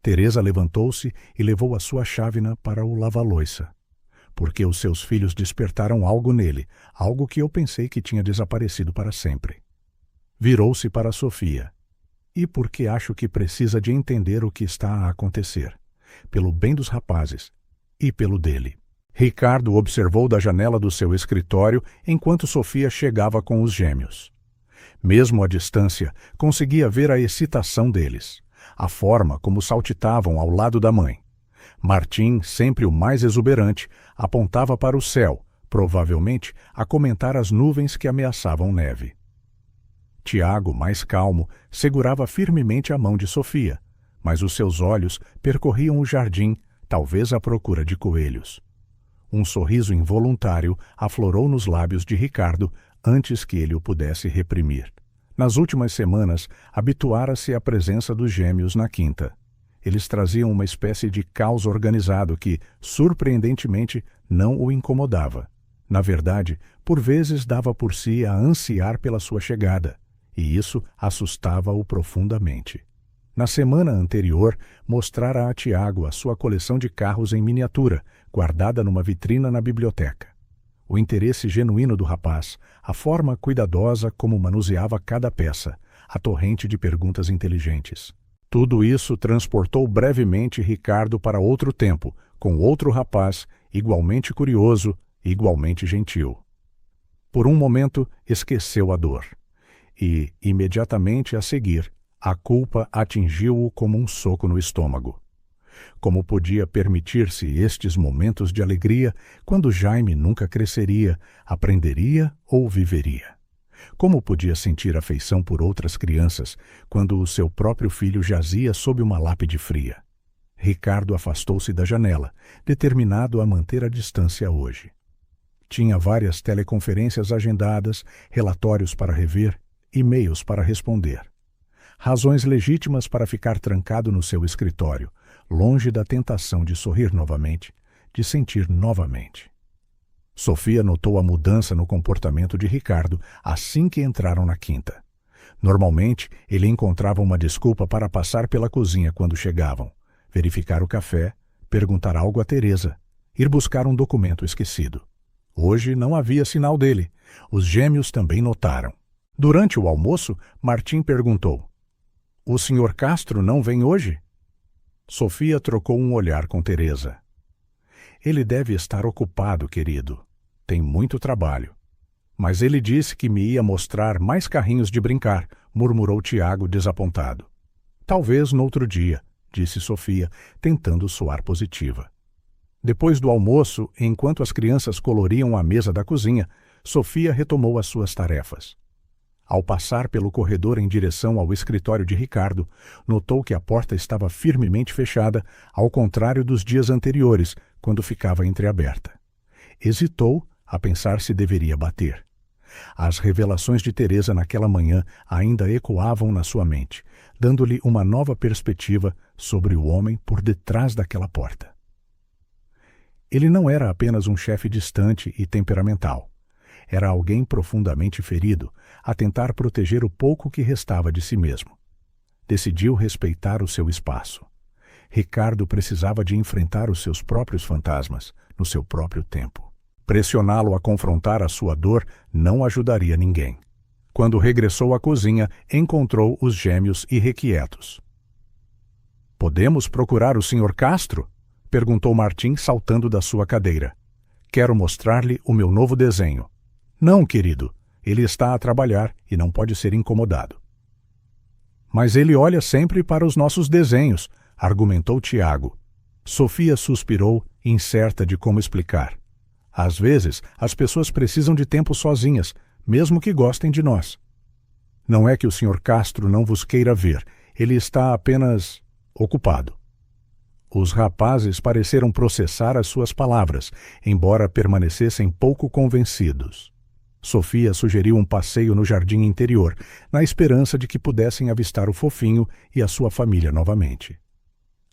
Teresa levantou-se e levou a sua chávena para o lava-loiça. Porque os seus filhos despertaram algo nele, algo que eu pensei que tinha desaparecido para sempre. Virou-se para Sofia. E porque acho que precisa de entender o que está a acontecer. Pelo bem dos rapazes e pelo dele. Ricardo observou da janela do seu escritório enquanto Sofia chegava com os gêmeos. Mesmo à distância, conseguia ver a excitação deles, a forma como saltitavam ao lado da mãe. Martim, sempre o mais exuberante, apontava para o céu, provavelmente a comentar as nuvens que ameaçavam neve. Tiago, mais calmo, segurava firmemente a mão de Sofia, mas os seus olhos percorriam o jardim, talvez à procura de coelhos. Um sorriso involuntário aflorou nos lábios de Ricardo antes que ele o pudesse reprimir. Nas últimas semanas, habituara-se à presença dos gêmeos na quinta. Eles traziam uma espécie de caos organizado que, surpreendentemente, não o incomodava. Na verdade, por vezes dava por si a ansiar pela sua chegada, e isso assustava-o profundamente. Na semana anterior, mostrara a Tiago a sua coleção de carros em miniatura, guardada numa vitrina na biblioteca. O interesse genuíno do rapaz, a forma cuidadosa como manuseava cada peça, a torrente de perguntas inteligentes. Tudo isso transportou brevemente Ricardo para outro tempo, com outro rapaz, igualmente curioso, igualmente gentil. Por um momento, esqueceu a dor. E, imediatamente a seguir, a culpa atingiu-o como um soco no estômago. Como podia permitir-se estes momentos de alegria quando Jaime nunca cresceria, aprenderia ou viveria? Como podia sentir afeição por outras crianças quando o seu próprio filho jazia sob uma lápide fria? Ricardo afastou-se da janela, determinado a manter a distância hoje. Tinha várias teleconferências agendadas, relatórios para rever, e-mails para responder. Razões legítimas para ficar trancado no seu escritório, longe da tentação de sorrir novamente, de sentir novamente. Sofia notou a mudança no comportamento de Ricardo assim que entraram na quinta. Normalmente, ele encontrava uma desculpa para passar pela cozinha quando chegavam, verificar o café, perguntar algo a Teresa, ir buscar um documento esquecido. Hoje não havia sinal dele. Os gêmeos também notaram. Durante o almoço, Martim perguntou: "O Sr. Castro não vem hoje?" Sofia trocou um olhar com Teresa. "Ele deve estar ocupado, querido. Tem muito trabalho." "Mas ele disse que me ia mostrar mais carrinhos de brincar", murmurou Tiago desapontado. "Talvez noutro dia", disse Sofia, tentando soar positiva. Depois do almoço, enquanto as crianças coloriam a mesa da cozinha, Sofia retomou as suas tarefas. Ao passar pelo corredor em direção ao escritório de Ricardo, notou que a porta estava firmemente fechada, ao contrário dos dias anteriores, quando ficava entreaberta. Hesitou a pensar se deveria bater. As revelações de Teresa naquela manhã ainda ecoavam na sua mente, dando-lhe uma nova perspectiva sobre o homem por detrás daquela porta. Ele não era apenas um chefe distante e temperamental. Era alguém profundamente ferido, a tentar proteger o pouco que restava de si mesmo. Decidiu respeitar o seu espaço. Ricardo precisava de enfrentar os seus próprios fantasmas, no seu próprio tempo. Pressioná-lo a confrontar a sua dor não ajudaria ninguém. Quando regressou à cozinha, encontrou os gêmeos irrequietos. "Podemos procurar o Sr. Castro?" perguntou Martim, saltando da sua cadeira. "Quero mostrar-lhe o meu novo desenho." "Não, querido. Ele está a trabalhar e não pode ser incomodado." "Mas ele olha sempre para os nossos desenhos", argumentou Tiago. Sofia suspirou, incerta de como explicar. "Às vezes, as pessoas precisam de tempo sozinhas, mesmo que gostem de nós." "Não é que o Sr. Castro não vos queira ver. Ele está apenas ocupado." Os rapazes pareceram processar as suas palavras, embora permanecessem pouco convencidos. Sofia sugeriu um passeio no jardim interior, na esperança de que pudessem avistar o fofinho e a sua família novamente.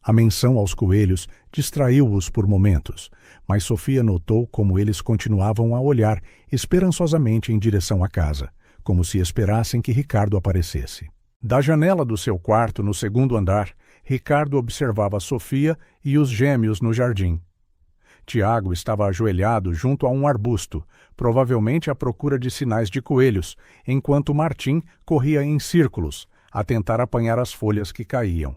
A menção aos coelhos distraiu-os por momentos, mas Sofia notou como eles continuavam a olhar esperançosamente em direção à casa, como se esperassem que Ricardo aparecesse. Da janela do seu quarto no segundo andar, Ricardo observava Sofia e os gêmeos no jardim. Tiago estava ajoelhado junto a um arbusto, provavelmente à procura de sinais de coelhos, enquanto Martim corria em círculos, a tentar apanhar as folhas que caíam.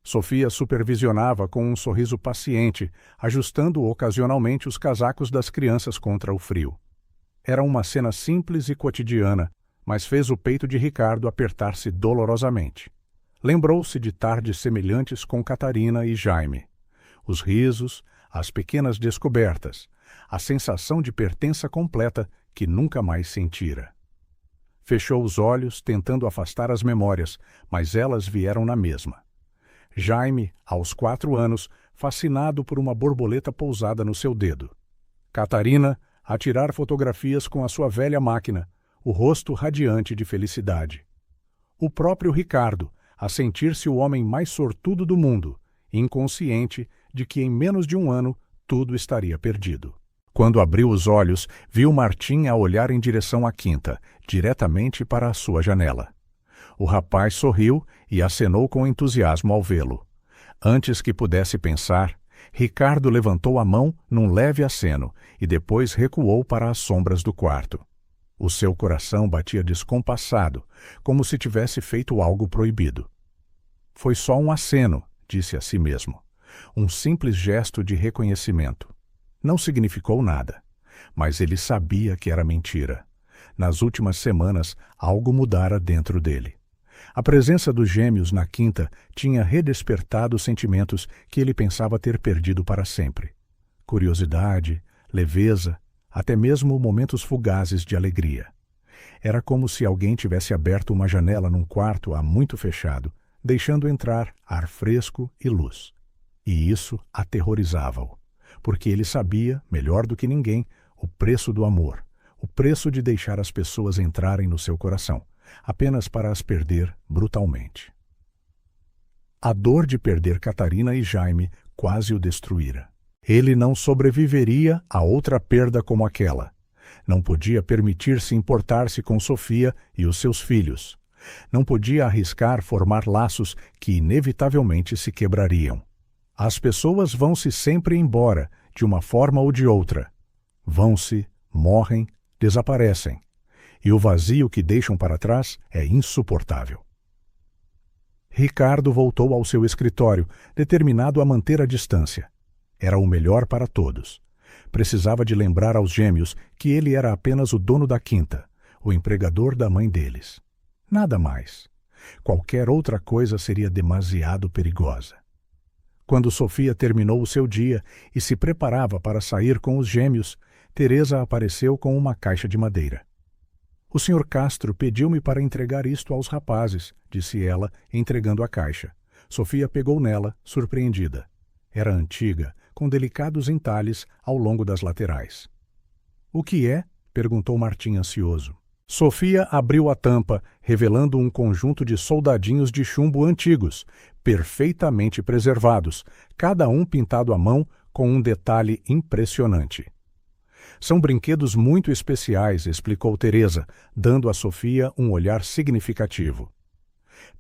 Sofia supervisionava com um sorriso paciente, ajustando ocasionalmente os casacos das crianças contra o frio. Era uma cena simples e cotidiana, mas fez o peito de Ricardo apertar-se dolorosamente. Lembrou-se de tardes semelhantes com Catarina e Jaime. Os risos, as pequenas descobertas, a sensação de pertença completa que nunca mais sentira. Fechou os olhos, tentando afastar as memórias, mas elas vieram na mesma. Jaime, aos 4 anos, fascinado por uma borboleta pousada no seu dedo. Catarina, a tirar fotografias com a sua velha máquina, o rosto radiante de felicidade. O próprio Ricardo, a sentir-se o homem mais sortudo do mundo, inconsciente de que em menos de um ano tudo estaria perdido. Quando abriu os olhos, viu Martim a olhar em direção à quinta, diretamente para a sua janela. O rapaz sorriu e acenou com entusiasmo ao vê-lo. Antes que pudesse pensar, Ricardo levantou a mão num leve aceno e depois recuou para as sombras do quarto. O seu coração batia descompassado, como se tivesse feito algo proibido. Foi só um aceno, disse a si mesmo. Um simples gesto de reconhecimento. Não significou nada, mas ele sabia que era mentira. Nas últimas semanas, algo mudara dentro dele. A presença dos gêmeos na quinta tinha redespertado sentimentos que ele pensava ter perdido para sempre. Curiosidade, leveza, até mesmo momentos fugazes de alegria. Era como se alguém tivesse aberto uma janela num quarto há muito fechado, deixando entrar ar fresco e luz. E isso aterrorizava-o, porque ele sabia, melhor do que ninguém, o preço do amor, o preço de deixar as pessoas entrarem no seu coração, apenas para as perder brutalmente. A dor de perder Catarina e Jaime quase o destruíra. Ele não sobreviveria a outra perda como aquela. Não podia permitir-se importar-se com Sofia e os seus filhos. Não podia arriscar formar laços que inevitavelmente se quebrariam. As pessoas vão-se sempre embora, de uma forma ou de outra. Vão-se, morrem, desaparecem. E o vazio que deixam para trás é insuportável. Ricardo voltou ao seu escritório, determinado a manter a distância. Era o melhor para todos. Precisava de lembrar aos gêmeos que ele era apenas o dono da quinta, o empregador da mãe deles. Nada mais. Qualquer outra coisa seria demasiado perigosa. Quando Sofia terminou o seu dia e se preparava para sair com os gêmeos, Teresa apareceu com uma caixa de madeira. "O Sr. Castro pediu-me para entregar isto aos rapazes", disse ela, entregando a caixa. Sofia pegou nela, surpreendida. Era antiga, com delicados entalhes ao longo das laterais. "O que é?" perguntou Martim ansioso. Sofia abriu a tampa, revelando um conjunto de soldadinhos de chumbo antigos, perfeitamente preservados, cada um pintado à mão com um detalhe impressionante. "São brinquedos muito especiais", explicou Teresa, dando a Sofia um olhar significativo.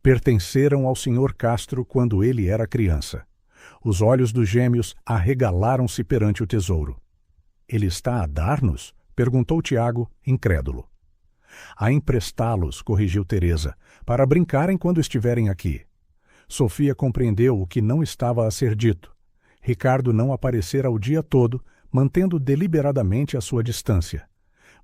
Pertenceram ao Sr. Castro quando ele era criança. Os olhos dos gêmeos arregalaram-se perante o tesouro. "Ele está a dar-nos?" perguntou Tiago, incrédulo. "A emprestá-los", corrigiu Teresa, "para brincarem quando estiverem aqui." Sofia compreendeu o que não estava a ser dito. Ricardo não aparecera o dia todo, mantendo deliberadamente a sua distância.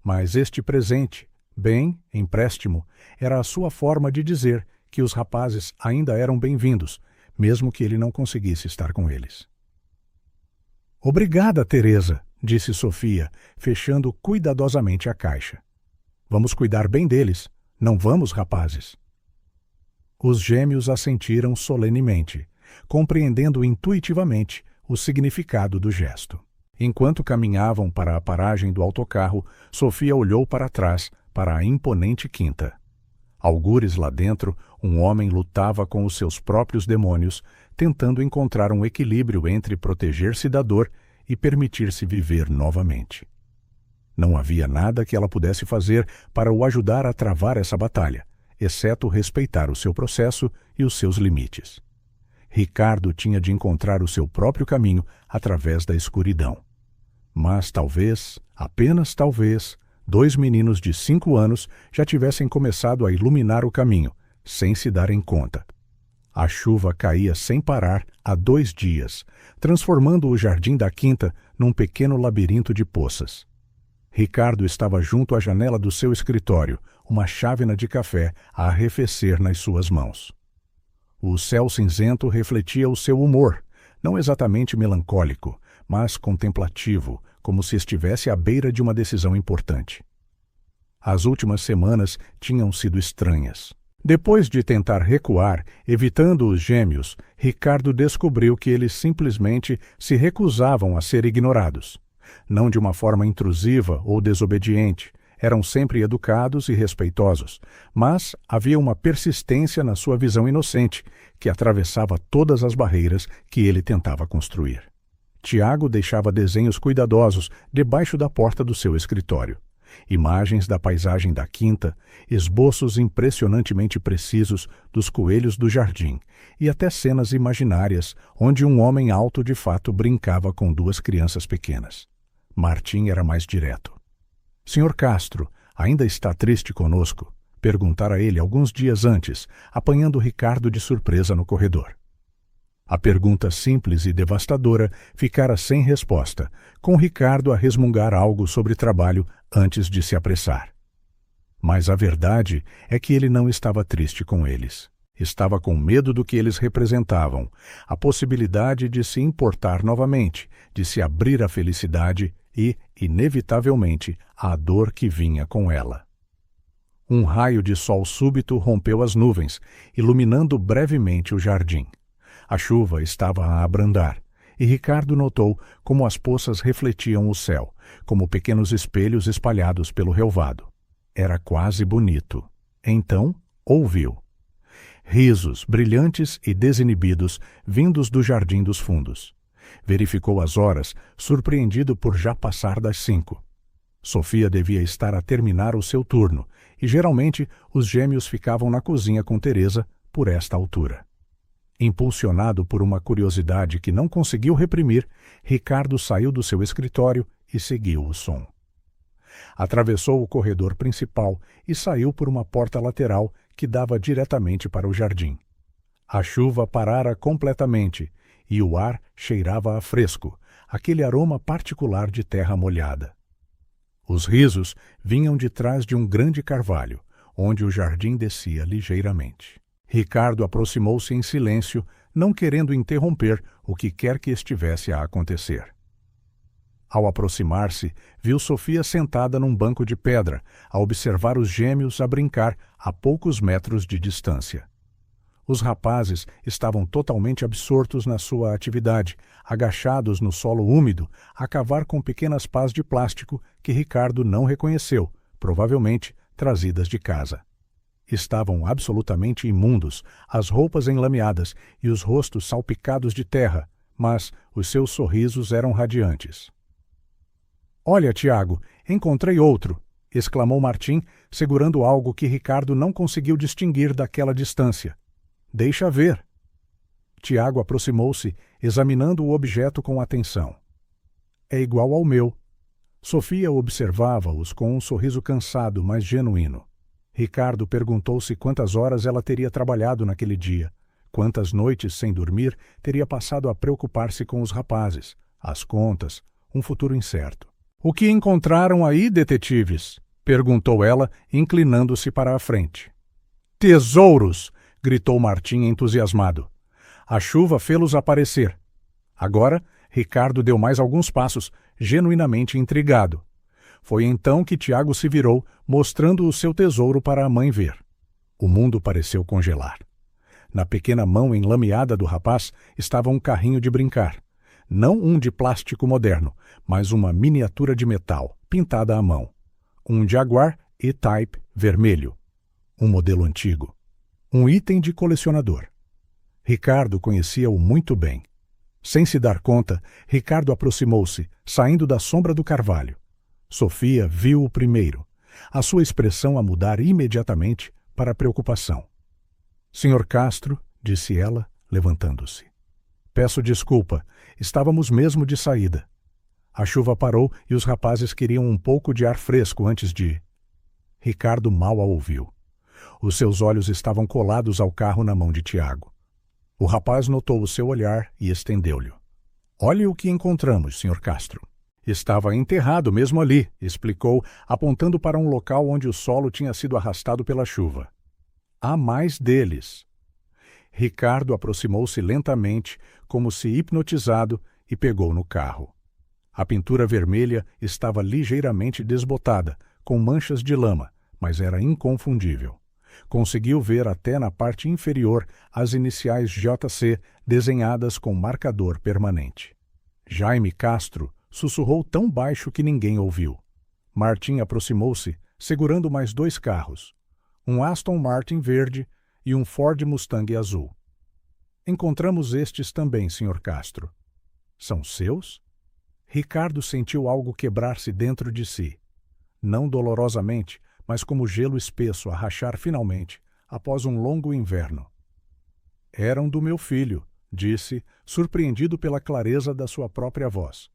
Mas este presente, bem, empréstimo, era a sua forma de dizer que os rapazes ainda eram bem-vindos, mesmo que ele não conseguisse estar com eles. "Obrigada, Teresa", disse Sofia, fechando cuidadosamente a caixa. "Vamos cuidar bem deles, não vamos, rapazes?" Os gêmeos assentiram solenemente, compreendendo intuitivamente o significado do gesto. Enquanto caminhavam para a paragem do autocarro, Sofia olhou para trás, para a imponente quinta. Algures lá dentro, um homem lutava com os seus próprios demônios, tentando encontrar um equilíbrio entre proteger-se da dor e permitir-se viver novamente. Não havia nada que ela pudesse fazer para o ajudar a travar essa batalha, exceto respeitar o seu processo e os seus limites. Ricardo tinha de encontrar o seu próprio caminho através da escuridão. Mas talvez, apenas talvez, 2 meninos de 5 anos já tivessem começado a iluminar o caminho, sem se darem conta. A chuva caía sem parar há 2 dias, transformando o jardim da quinta num pequeno labirinto de poças. Ricardo estava junto à janela do seu escritório, uma chávena de café a arrefecer nas suas mãos. O céu cinzento refletia o seu humor, não exatamente melancólico, mas contemplativo, como se estivesse à beira de uma decisão importante. As últimas semanas tinham sido estranhas. Depois de tentar recuar, evitando os gêmeos, Ricardo descobriu que eles simplesmente se recusavam a ser ignorados. Não de uma forma intrusiva ou desobediente, eram sempre educados e respeitosos, mas havia uma persistência na sua visão inocente, que atravessava todas as barreiras que ele tentava construir. Tiago deixava desenhos cuidadosos debaixo da porta do seu escritório. Imagens da paisagem da quinta, esboços impressionantemente precisos dos coelhos do jardim e até cenas imaginárias onde um homem alto de fato brincava com 2 crianças pequenas. Martim era mais direto. Sr. Castro, ainda está triste conosco? Perguntara ele alguns dias antes, apanhando Ricardo de surpresa no corredor. A pergunta simples e devastadora ficara sem resposta, com Ricardo a resmungar algo sobre trabalho antes de se apressar. Mas a verdade é que ele não estava triste com eles. Estava com medo do que eles representavam, a possibilidade de se importar novamente, de se abrir à felicidade e, inevitavelmente, à dor que vinha com ela. Um raio de sol súbito rompeu as nuvens, iluminando brevemente o jardim. A chuva estava a abrandar, e Ricardo notou como as poças refletiam o céu, como pequenos espelhos espalhados pelo relvado. Era quase bonito. Então, ouviu. Risos, brilhantes e desinibidos, vindos do jardim dos fundos. Verificou as horas, surpreendido por já passar das 5. Sofia devia estar a terminar o seu turno, e geralmente os gêmeos ficavam na cozinha com Teresa por esta altura. Impulsionado por uma curiosidade que não conseguiu reprimir, Ricardo saiu do seu escritório e seguiu o som. Atravessou o corredor principal e saiu por uma porta lateral que dava diretamente para o jardim. A chuva parara completamente e o ar cheirava a fresco, aquele aroma particular de terra molhada. Os risos vinham de trás de um grande carvalho, onde o jardim descia ligeiramente. Ricardo aproximou-se em silêncio, não querendo interromper o que quer que estivesse a acontecer. Ao aproximar-se, viu Sofia sentada num banco de pedra, a observar os gêmeos a brincar a poucos metros de distância. Os rapazes estavam totalmente absortos na sua atividade, agachados no solo úmido, a cavar com pequenas pás de plástico que Ricardo não reconheceu, provavelmente trazidas de casa. Estavam absolutamente imundos, as roupas enlameadas e os rostos salpicados de terra, mas os seus sorrisos eram radiantes. "Olha, Tiago, encontrei outro!" exclamou Martim, segurando algo que Ricardo não conseguiu distinguir daquela distância. "Deixa ver." Tiago aproximou-se, examinando o objeto com atenção. "É igual ao meu." Sofia observava-os com um sorriso cansado, mas genuíno. Ricardo perguntou-se quantas horas ela teria trabalhado naquele dia, quantas noites sem dormir teria passado a preocupar-se com os rapazes, as contas, um futuro incerto. "O que encontraram aí, detetives?" perguntou ela, inclinando-se para a frente. "Tesouros!" gritou Martim entusiasmado. A chuva fê-los aparecer. Agora, Ricardo deu mais alguns passos, genuinamente intrigado. Foi então que Tiago se virou, mostrando o seu tesouro para a mãe ver. O mundo pareceu congelar. Na pequena mão enlameada do rapaz estava um carrinho de brincar. Não um de plástico moderno, mas uma miniatura de metal, pintada à mão. Um Jaguar E-Type vermelho. Um modelo antigo. Um item de colecionador. Ricardo conhecia-o muito bem. Sem se dar conta, Ricardo aproximou-se, saindo da sombra do carvalho. Sofia viu-o primeiro, a sua expressão a mudar imediatamente para preocupação. "Sr. Castro", disse ela, levantando-se. "Peço desculpa, estávamos mesmo de saída." A chuva parou e os rapazes queriam um pouco de ar fresco antes de... Ricardo mal a ouviu. Os seus olhos estavam colados ao carro na mão de Tiago. O rapaz notou o seu olhar e estendeu-lhe. Olhe o que encontramos, Sr. Castro. Estava enterrado mesmo ali, explicou, apontando para um local onde o solo tinha sido arrastado pela chuva. Há mais deles. Ricardo aproximou-se lentamente, como se hipnotizado, e pegou no carro. A pintura vermelha estava ligeiramente desbotada, com manchas de lama, mas era inconfundível. Conseguiu ver até na parte inferior as iniciais JC desenhadas com marcador permanente. Jaime Castro sussurrou tão baixo que ninguém ouviu. Martim aproximou-se, segurando mais 2 carros, um Aston Martin verde e um Ford Mustang azul. Encontramos estes também, Sr. Castro. São seus? Ricardo sentiu algo quebrar-se dentro de si. Não dolorosamente, mas como gelo espesso a rachar finalmente, após um longo inverno. Eram do meu filho, disse, surpreendido pela clareza da sua própria voz.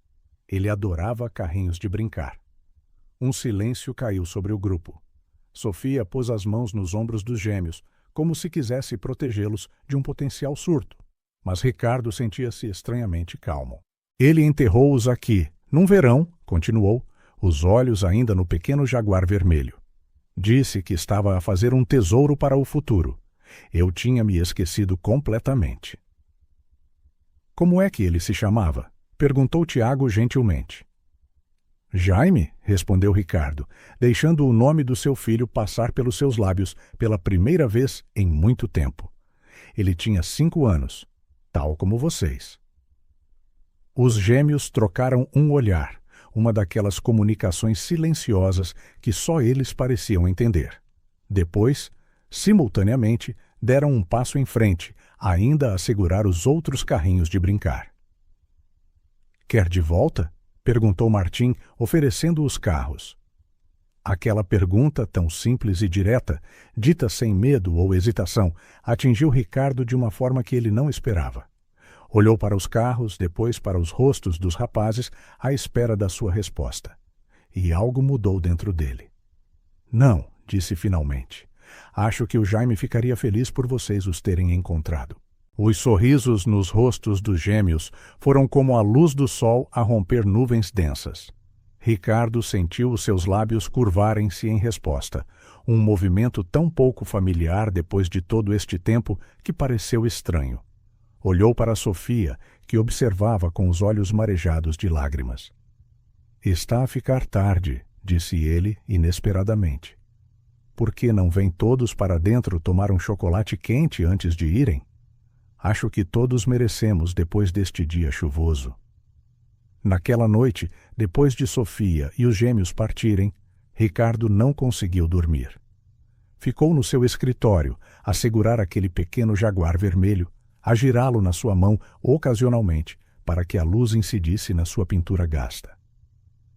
Ele adorava carrinhos de brincar. Um silêncio caiu sobre o grupo. Sofia pôs as mãos nos ombros dos gêmeos, como se quisesse protegê-los de um potencial surto. Mas Ricardo sentia-se estranhamente calmo. Ele enterrou-os aqui, num verão, continuou, os olhos ainda no pequeno jaguar vermelho. Disse que estava a fazer um tesouro para o futuro. Eu tinha me esquecido completamente. Como é que ele se chamava? Perguntou Tiago gentilmente. Jaime, respondeu Ricardo, deixando o nome do seu filho passar pelos seus lábios pela primeira vez em muito tempo. Ele tinha 5 anos, tal como vocês. Os gêmeos trocaram um olhar, uma daquelas comunicações silenciosas que só eles pareciam entender. Depois, simultaneamente, deram um passo em frente, ainda a segurar os outros carrinhos de brincar. Quer de volta? Perguntou Martim, oferecendo os carros. Aquela pergunta, tão simples e direta, dita sem medo ou hesitação, atingiu Ricardo de uma forma que ele não esperava. Olhou para os carros, depois para os rostos dos rapazes, à espera da sua resposta. E algo mudou dentro dele. Não, disse finalmente. Acho que o Jaime ficaria feliz por vocês os terem encontrado. Os sorrisos nos rostos dos gêmeos foram como a luz do sol a romper nuvens densas. Ricardo sentiu os seus lábios curvarem-se em resposta, um movimento tão pouco familiar depois de todo este tempo que pareceu estranho. Olhou para Sofia, que observava com os olhos marejados de lágrimas. Está a ficar tarde, disse ele inesperadamente. Por que não vêm todos para dentro tomar um chocolate quente antes de irem? Acho que todos merecemos depois deste dia chuvoso. Naquela noite, depois de Sofia e os gêmeos partirem, Ricardo não conseguiu dormir. Ficou no seu escritório, a segurar aquele pequeno jaguar vermelho, a girá-lo na sua mão ocasionalmente, para que a luz incidisse na sua pintura gasta.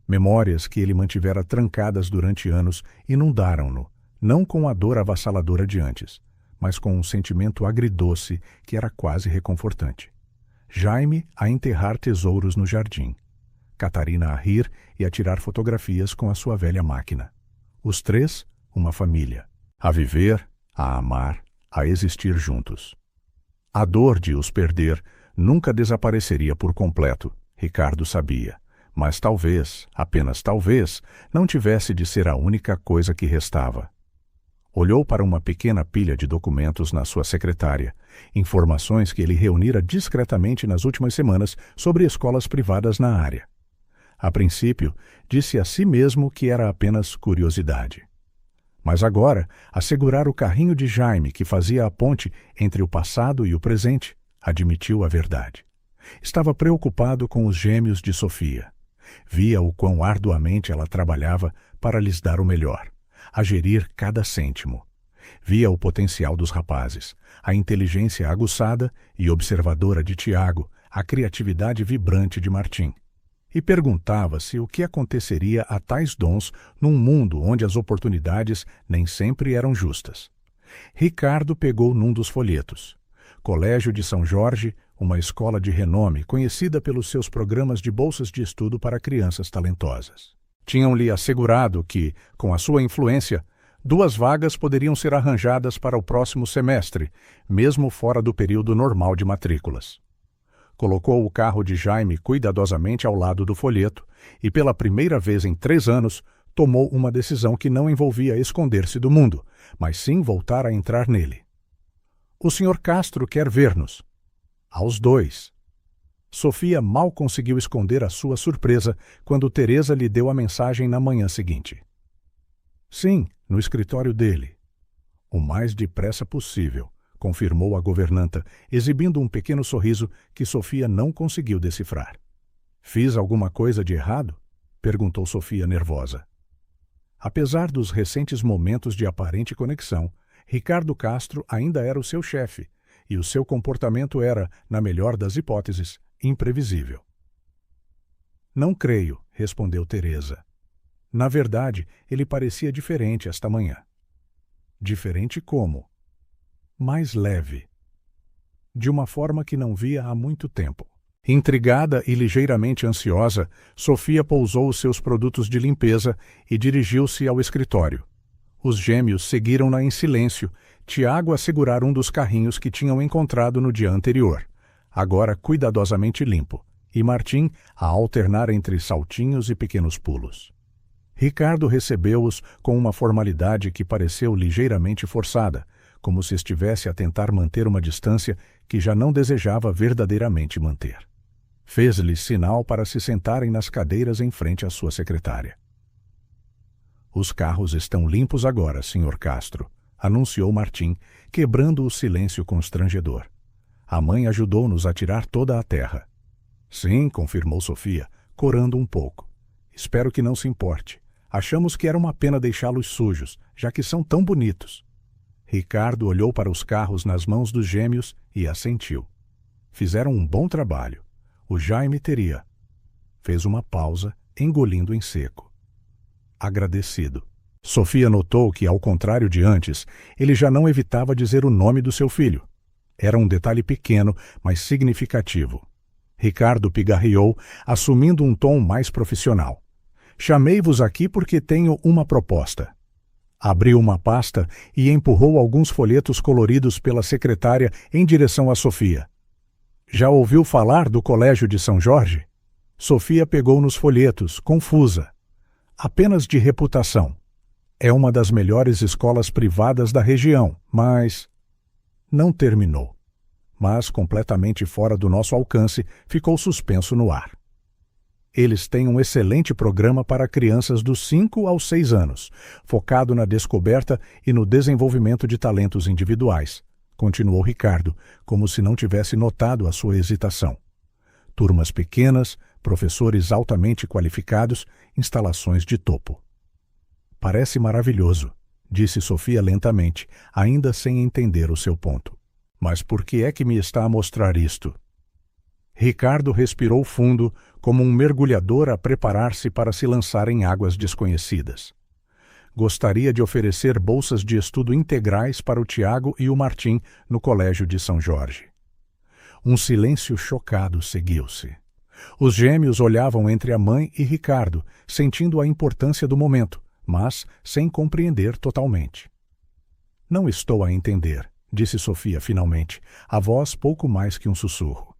Memórias que ele mantivera trancadas durante anos inundaram-no, não com a dor avassaladora de antes, mas com um sentimento agridoce que era quase reconfortante. Jaime a enterrar tesouros no jardim. Catarina a rir e a tirar fotografias com a sua velha máquina. Os 3, uma família. A viver, a amar, a existir juntos. A dor de os perder nunca desapareceria por completo, Ricardo sabia. Mas talvez, apenas talvez, não tivesse de ser a única coisa que restava. Olhou para uma pequena pilha de documentos na sua secretária, informações que ele reunira discretamente nas últimas semanas sobre escolas privadas na área. A princípio, disse a si mesmo que era apenas curiosidade. Mas agora, assegurar o carrinho de Jaime que fazia a ponte entre o passado e o presente, admitiu a verdade. Estava preocupado com os gêmeos de Sofia. Via o quão arduamente ela trabalhava para lhes dar o melhor, a gerir cada cêntimo. Via o potencial dos rapazes, a inteligência aguçada e observadora de Tiago, a criatividade vibrante de Martim. E perguntava-se o que aconteceria a tais dons num mundo onde as oportunidades nem sempre eram justas. Ricardo pegou num dos folhetos. Colégio de São Jorge, uma escola de renome conhecida pelos seus programas de bolsas de estudo para crianças talentosas. Tinham-lhe assegurado que, com a sua influência, 2 vagas poderiam ser arranjadas para o próximo semestre, mesmo fora do período normal de matrículas. Colocou o carro de Jaime cuidadosamente ao lado do folheto e, pela primeira vez em 3 anos, tomou uma decisão que não envolvia esconder-se do mundo, mas sim voltar a entrar nele. O Sr. Castro quer ver-nos. Aos 2. Sofia mal conseguiu esconder a sua surpresa quando Teresa lhe deu a mensagem na manhã seguinte. Sim, no escritório dele. O mais depressa possível, confirmou a governanta, exibindo um pequeno sorriso que Sofia não conseguiu decifrar. Fiz alguma coisa de errado? Perguntou Sofia nervosa. Apesar dos recentes momentos de aparente conexão, Ricardo Castro ainda era o seu chefe, e o seu comportamento era, na melhor das hipóteses, imprevisível. Não creio, respondeu Teresa. Na verdade, ele parecia diferente esta manhã. Diferente como? Mais leve. De uma forma que não via há muito tempo. Intrigada e ligeiramente ansiosa, Sofia pousou os seus produtos de limpeza e dirigiu-se ao escritório. Os gêmeos seguiram-na em silêncio, Tiago a segurar um dos carrinhos que tinham encontrado no dia anterior, agora cuidadosamente limpo, e Martim a alternar entre saltinhos e pequenos pulos. Ricardo recebeu-os com uma formalidade que pareceu ligeiramente forçada, como se estivesse a tentar manter uma distância que já não desejava verdadeiramente manter. Fez-lhes sinal para se sentarem nas cadeiras em frente à sua secretária. Os carros estão limpos agora, Sr. Castro, anunciou Martim, quebrando o silêncio constrangedor. A mãe ajudou-nos a tirar toda a terra. Sim, confirmou Sofia, corando um pouco. Espero que não se importe. Achamos que era uma pena deixá-los sujos, já que são tão bonitos. Ricardo olhou para os carros nas mãos dos gêmeos e assentiu. Fizeram um bom trabalho. O Jaime teria. Fez uma pausa, engolindo em seco. Agradecido. Sofia notou que, ao contrário de antes, ele já não evitava dizer o nome do seu filho. Era um detalhe pequeno, mas significativo. Ricardo pigarreou, assumindo um tom mais profissional. Chamei-vos aqui porque tenho uma proposta. Abriu uma pasta e empurrou alguns folhetos coloridos pela secretária em direção a Sofia. Já ouviu falar do Colégio de São Jorge? Sofia pegou nos folhetos, confusa. Apenas de reputação. É uma das melhores escolas privadas da região, mas... Não terminou. Mas, completamente fora do nosso alcance, ficou suspenso no ar. Eles têm um excelente programa para crianças dos 5 aos 6 anos, focado na descoberta e no desenvolvimento de talentos individuais, continuou Ricardo, como se não tivesse notado a sua hesitação. Turmas pequenas, professores altamente qualificados, instalações de topo. Parece maravilhoso, disse Sofia lentamente, ainda sem entender o seu ponto. Mas por que é que me está a mostrar isto? Ricardo respirou fundo, como um mergulhador a preparar-se para se lançar em águas desconhecidas. Gostaria de oferecer bolsas de estudo integrais para o Tiago e o Martim no Colégio de São Jorge. Um silêncio chocado seguiu-se. Os gêmeos olhavam entre a mãe e Ricardo, sentindo a importância do momento, mas sem compreender totalmente. Não estou a entender, disse Sofia finalmente, a voz pouco mais que um sussurro.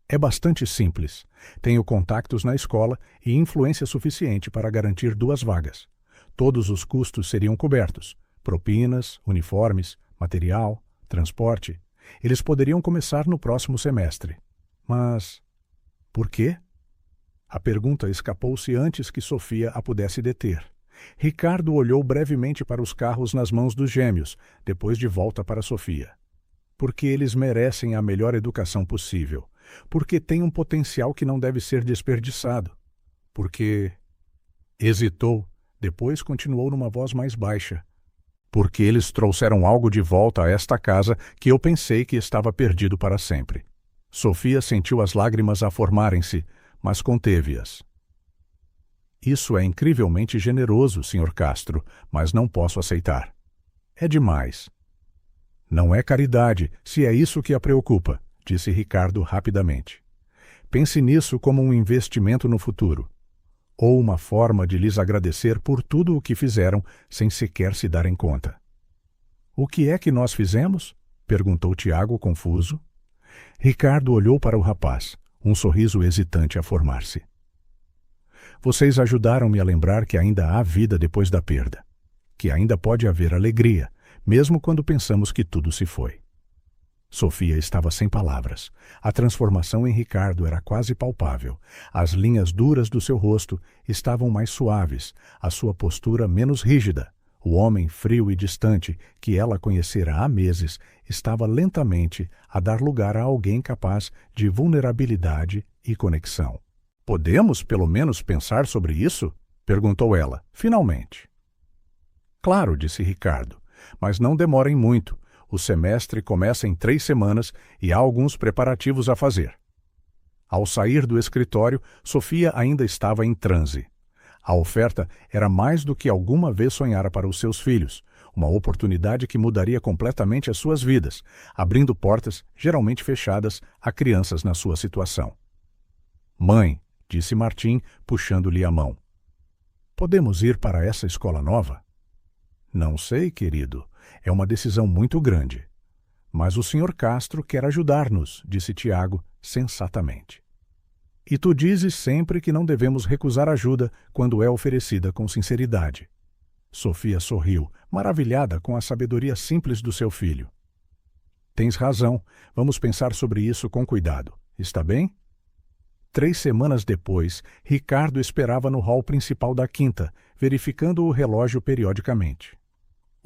É bastante simples. Tenho contactos na escola e influência suficiente para garantir 2 vagas. Todos os custos seriam cobertos. Propinas, uniformes, material, transporte. Eles poderiam começar no próximo semestre. Mas... por quê? A pergunta escapou-se antes que Sofia a pudesse deter. Ricardo olhou brevemente para os carros nas mãos dos gêmeos, depois de volta para Sofia. Porque eles merecem a melhor educação possível. Porque têm um potencial que não deve ser desperdiçado. Porque... Hesitou, depois continuou numa voz mais baixa. Porque eles trouxeram algo de volta a esta casa que eu pensei que estava perdido para sempre. Sofia sentiu as lágrimas a formarem-se, mas conteve-as. Isso é incrivelmente generoso, Sr. Castro, mas não posso aceitar. É demais. Não é caridade, se é isso que a preocupa, disse Ricardo rapidamente. Pense nisso como um investimento no futuro. ou uma forma de lhes agradecer por tudo o que fizeram sem sequer se darem conta. O que é que nós fizemos? Perguntou Tiago, confuso. Ricardo olhou para o rapaz, um sorriso hesitante a formar-se. Vocês ajudaram-me a lembrar que ainda há vida depois da perda, que ainda pode haver alegria, mesmo quando pensamos que tudo se foi. Sofia estava sem palavras. A transformação em Ricardo era quase palpável. As linhas duras do seu rosto estavam mais suaves, a sua postura menos rígida. O homem frio e distante, que ela conhecera há meses, estava lentamente a dar lugar a alguém capaz de vulnerabilidade e conexão. Podemos, pelo menos, pensar sobre isso? Perguntou ela, finalmente. Claro, disse Ricardo, mas não demorem muito. O semestre começa em 3 semanas e há alguns preparativos a fazer. Ao sair do escritório, Sofia ainda estava em transe. A oferta era mais do que alguma vez sonhara para os seus filhos, uma oportunidade que mudaria completamente as suas vidas, abrindo portas, geralmente fechadas, a crianças na sua situação. Mãe, disse Martim, puxando-lhe a mão. Podemos ir para essa escola nova? Não sei, querido. É uma decisão muito grande. Mas o Sr. Castro quer ajudar-nos, disse Tiago, sensatamente. E tu dizes sempre que não devemos recusar ajuda quando é oferecida com sinceridade. Sofia sorriu, maravilhada com a sabedoria simples do seu filho. Tens razão. Vamos pensar sobre isso com cuidado. Está bem? 3 semanas depois, Ricardo esperava no hall principal da quinta, verificando o relógio periodicamente.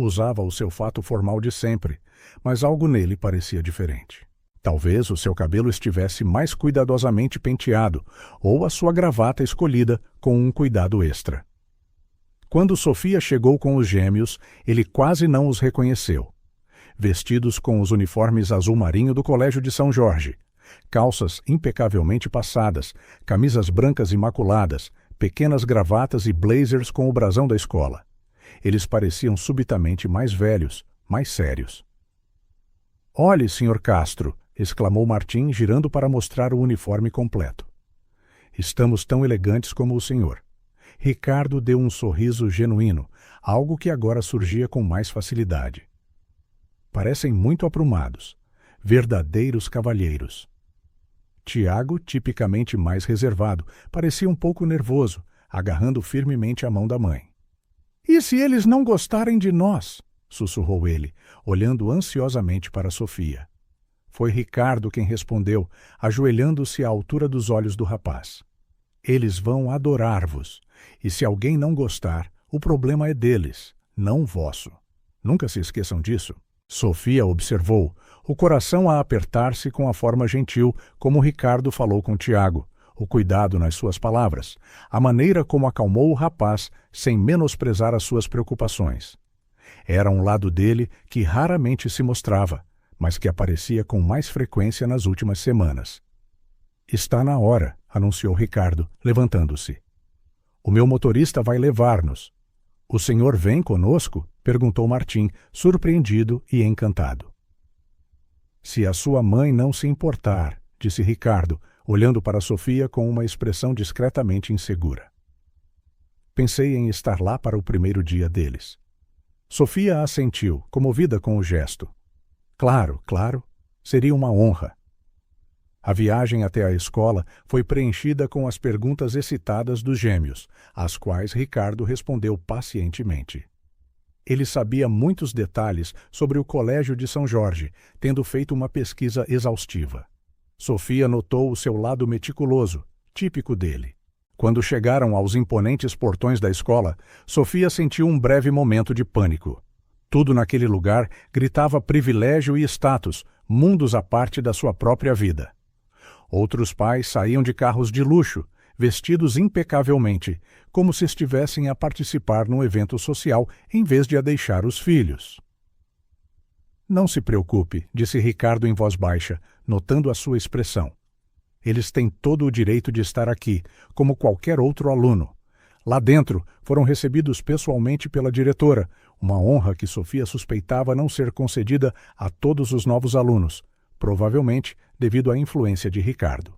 Usava o seu fato formal de sempre, mas algo nele parecia diferente. Talvez o seu cabelo estivesse mais cuidadosamente penteado, ou a sua gravata escolhida com um cuidado extra. Quando Sofia chegou com os gêmeos, ele quase não os reconheceu. Vestidos com os uniformes azul marinho do Colégio de São Jorge, calças impecavelmente passadas, camisas brancas imaculadas, pequenas gravatas e blazers com o brasão da escola. Eles pareciam subitamente mais velhos, mais sérios. — Olhe, Sr. Castro! Exclamou Martim, girando para mostrar o uniforme completo. — Estamos tão elegantes como o senhor. Ricardo deu um sorriso genuíno, algo que agora surgia com mais facilidade. Parecem muito aprumados. Verdadeiros cavalheiros. Tiago, tipicamente mais reservado, parecia um pouco nervoso, agarrando firmemente a mão da mãe. — E se eles não gostarem de nós? Sussurrou ele, olhando ansiosamente para Sofia. Foi Ricardo quem respondeu, ajoelhando-se à altura dos olhos do rapaz. Eles vão adorar-vos, e se alguém não gostar, o problema é deles, não vosso. Nunca se esqueçam disso. Sofia observou, o coração a apertar-se com a forma gentil como Ricardo falou com Tiago, o cuidado nas suas palavras, a maneira como acalmou o rapaz sem menosprezar as suas preocupações. Era um lado dele que raramente se mostrava, mas que aparecia com mais frequência nas últimas semanas. — Está na hora, anunciou Ricardo, levantando-se. — O meu motorista vai levar-nos. — O senhor vem conosco? Perguntou Martim, surpreendido e encantado. — Se a sua mãe não se importar, disse Ricardo, olhando para Sofia com uma expressão discretamente insegura. Pensei em estar lá para o primeiro dia deles. Sofia assentiu, comovida com o gesto. Claro, claro, seria uma honra. A viagem até a escola foi preenchida com as perguntas excitadas dos gêmeos, às quais Ricardo respondeu pacientemente. Ele sabia muitos detalhes sobre o Colégio de São Jorge, tendo feito uma pesquisa exaustiva. Sofia notou o seu lado meticuloso, típico dele. Quando chegaram aos imponentes portões da escola, Sofia sentiu um breve momento de pânico. Tudo naquele lugar gritava privilégio e status, mundos à parte da sua própria vida. Outros pais saíam de carros de luxo, vestidos impecavelmente, como se estivessem a participar num evento social em vez de a deixar os filhos. Não se preocupe, disse Ricardo em voz baixa, notando a sua expressão. Eles têm todo o direito de estar aqui, como qualquer outro aluno. Lá dentro, foram recebidos pessoalmente pela diretora, uma honra que Sofia suspeitava não ser concedida a todos os novos alunos, provavelmente devido à influência de Ricardo.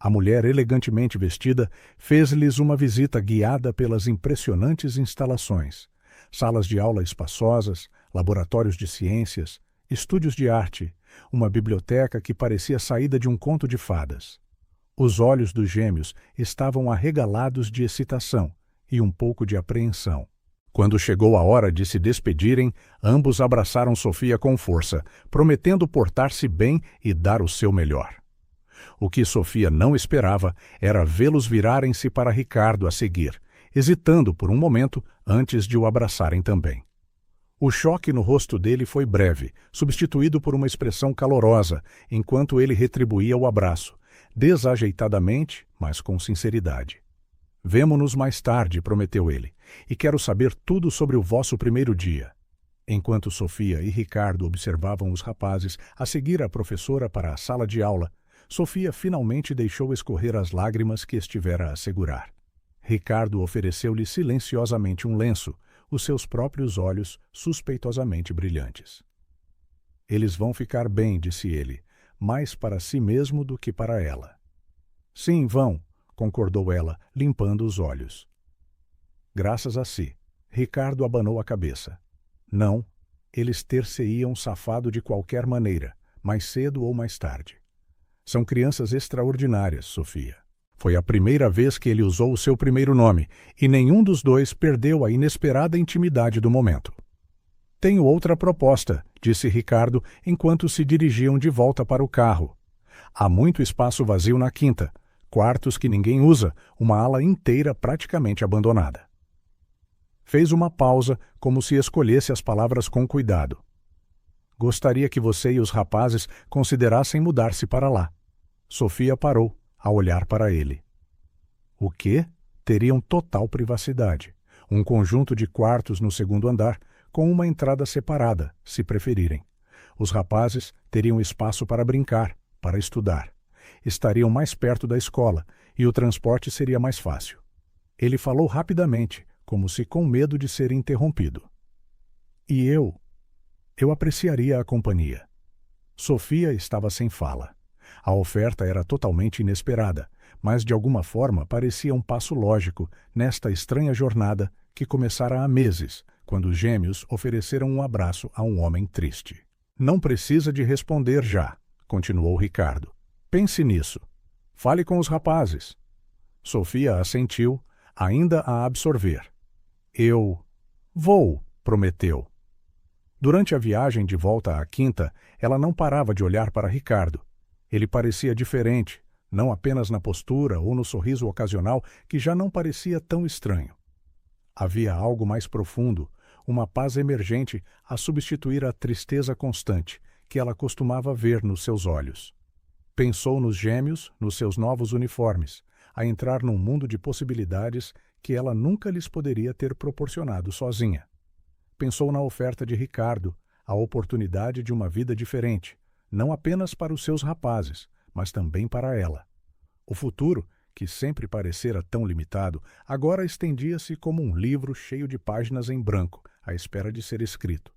A mulher elegantemente vestida fez-lhes uma visita guiada pelas impressionantes instalações, salas de aula espaçosas, laboratórios de ciências, estúdios de arte, uma biblioteca que parecia saída de um conto de fadas. Os olhos dos gêmeos estavam arregalados de excitação e um pouco de apreensão. Quando chegou a hora de se despedirem, ambos abraçaram Sofia com força, prometendo portar-se bem e dar o seu melhor. O que Sofia não esperava era vê-los virarem-se para Ricardo a seguir, hesitando por um momento antes de o abraçarem também. O choque no rosto dele foi breve, substituído por uma expressão calorosa, enquanto ele retribuía o abraço, desajeitadamente, mas com sinceridade. "Vemo-nos mais tarde", prometeu ele, "e quero saber tudo sobre o vosso primeiro dia." Enquanto Sofia e Ricardo observavam os rapazes a seguir a professora para a sala de aula, Sofia finalmente deixou escorrer as lágrimas que estivera a segurar. Ricardo ofereceu-lhe silenciosamente um lenço, os seus próprios olhos suspeitosamente brilhantes. "Eles vão ficar bem", disse ele, "mais para si mesmo do que para ela." "Sim, vão", concordou ela, limpando os olhos. Graças a si. Ricardo abanou a cabeça. Não, eles ter-se-iam safado de qualquer maneira, mais cedo ou mais tarde. São crianças extraordinárias, Sofia. Foi a primeira vez que ele usou o seu primeiro nome, e nenhum dos dois perdeu a inesperada intimidade do momento. "Tenho outra proposta", disse Ricardo, enquanto se dirigiam de volta para o carro. "Há muito espaço vazio na quinta, quartos que ninguém usa, uma ala inteira praticamente abandonada." Fez uma pausa, como se escolhesse as palavras com cuidado. "Gostaria que você e os rapazes considerassem mudar-se para lá." Sofia parou, a olhar para ele. "O quê?" Teriam total privacidade. Um conjunto de quartos no segundo andar, com uma entrada separada, se preferirem. Os rapazes teriam espaço para brincar, para estudar. Estariam mais perto da escola, e o transporte seria mais fácil. Ele falou rapidamente, como se com medo de ser interrompido. "E eu apreciaria a companhia." Sofia estava sem fala. A oferta era totalmente inesperada, mas de alguma forma parecia um passo lógico nesta estranha jornada que começara há meses, quando os gêmeos ofereceram um abraço a um homem triste. "Não precisa de responder já", continuou Ricardo. "Pense nisso. Fale com os rapazes." Sofia assentiu, ainda a absorver. "Eu vou", prometeu. Durante a viagem de volta à quinta, ela não parava de olhar para Ricardo. Ele parecia diferente, não apenas na postura ou no sorriso ocasional, que já não parecia tão estranho. Havia algo mais profundo, uma paz emergente a substituir a tristeza constante que ela costumava ver nos seus olhos. Pensou nos gêmeos, nos seus novos uniformes, a entrar num mundo de possibilidades que ela nunca lhes poderia ter proporcionado sozinha. Pensou na oferta de Ricardo, a oportunidade de uma vida diferente, não apenas para os seus rapazes, mas também para ela. O futuro, que sempre parecera tão limitado, agora estendia-se como um livro cheio de páginas em branco, à espera de ser escrito.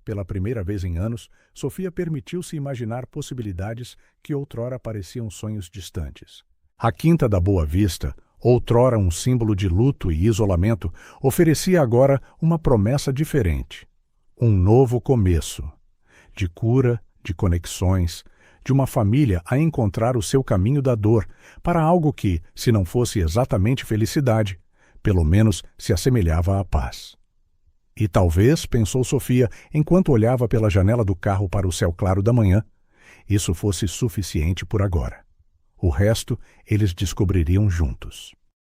Pela primeira vez em anos, Sofia permitiu-se imaginar possibilidades que outrora pareciam sonhos distantes. A Quinta da Boa Vista, outrora um símbolo de luto e isolamento, oferecia agora uma promessa diferente. Um novo começo. De cura, de conexões, de uma família a encontrar o seu caminho da dor para algo que, se não fosse exatamente felicidade, pelo menos se assemelhava à paz. E talvez, pensou Sofia, enquanto olhava pela janela do carro para o céu claro da manhã, isso fosse suficiente por agora. O resto eles descobririam juntos.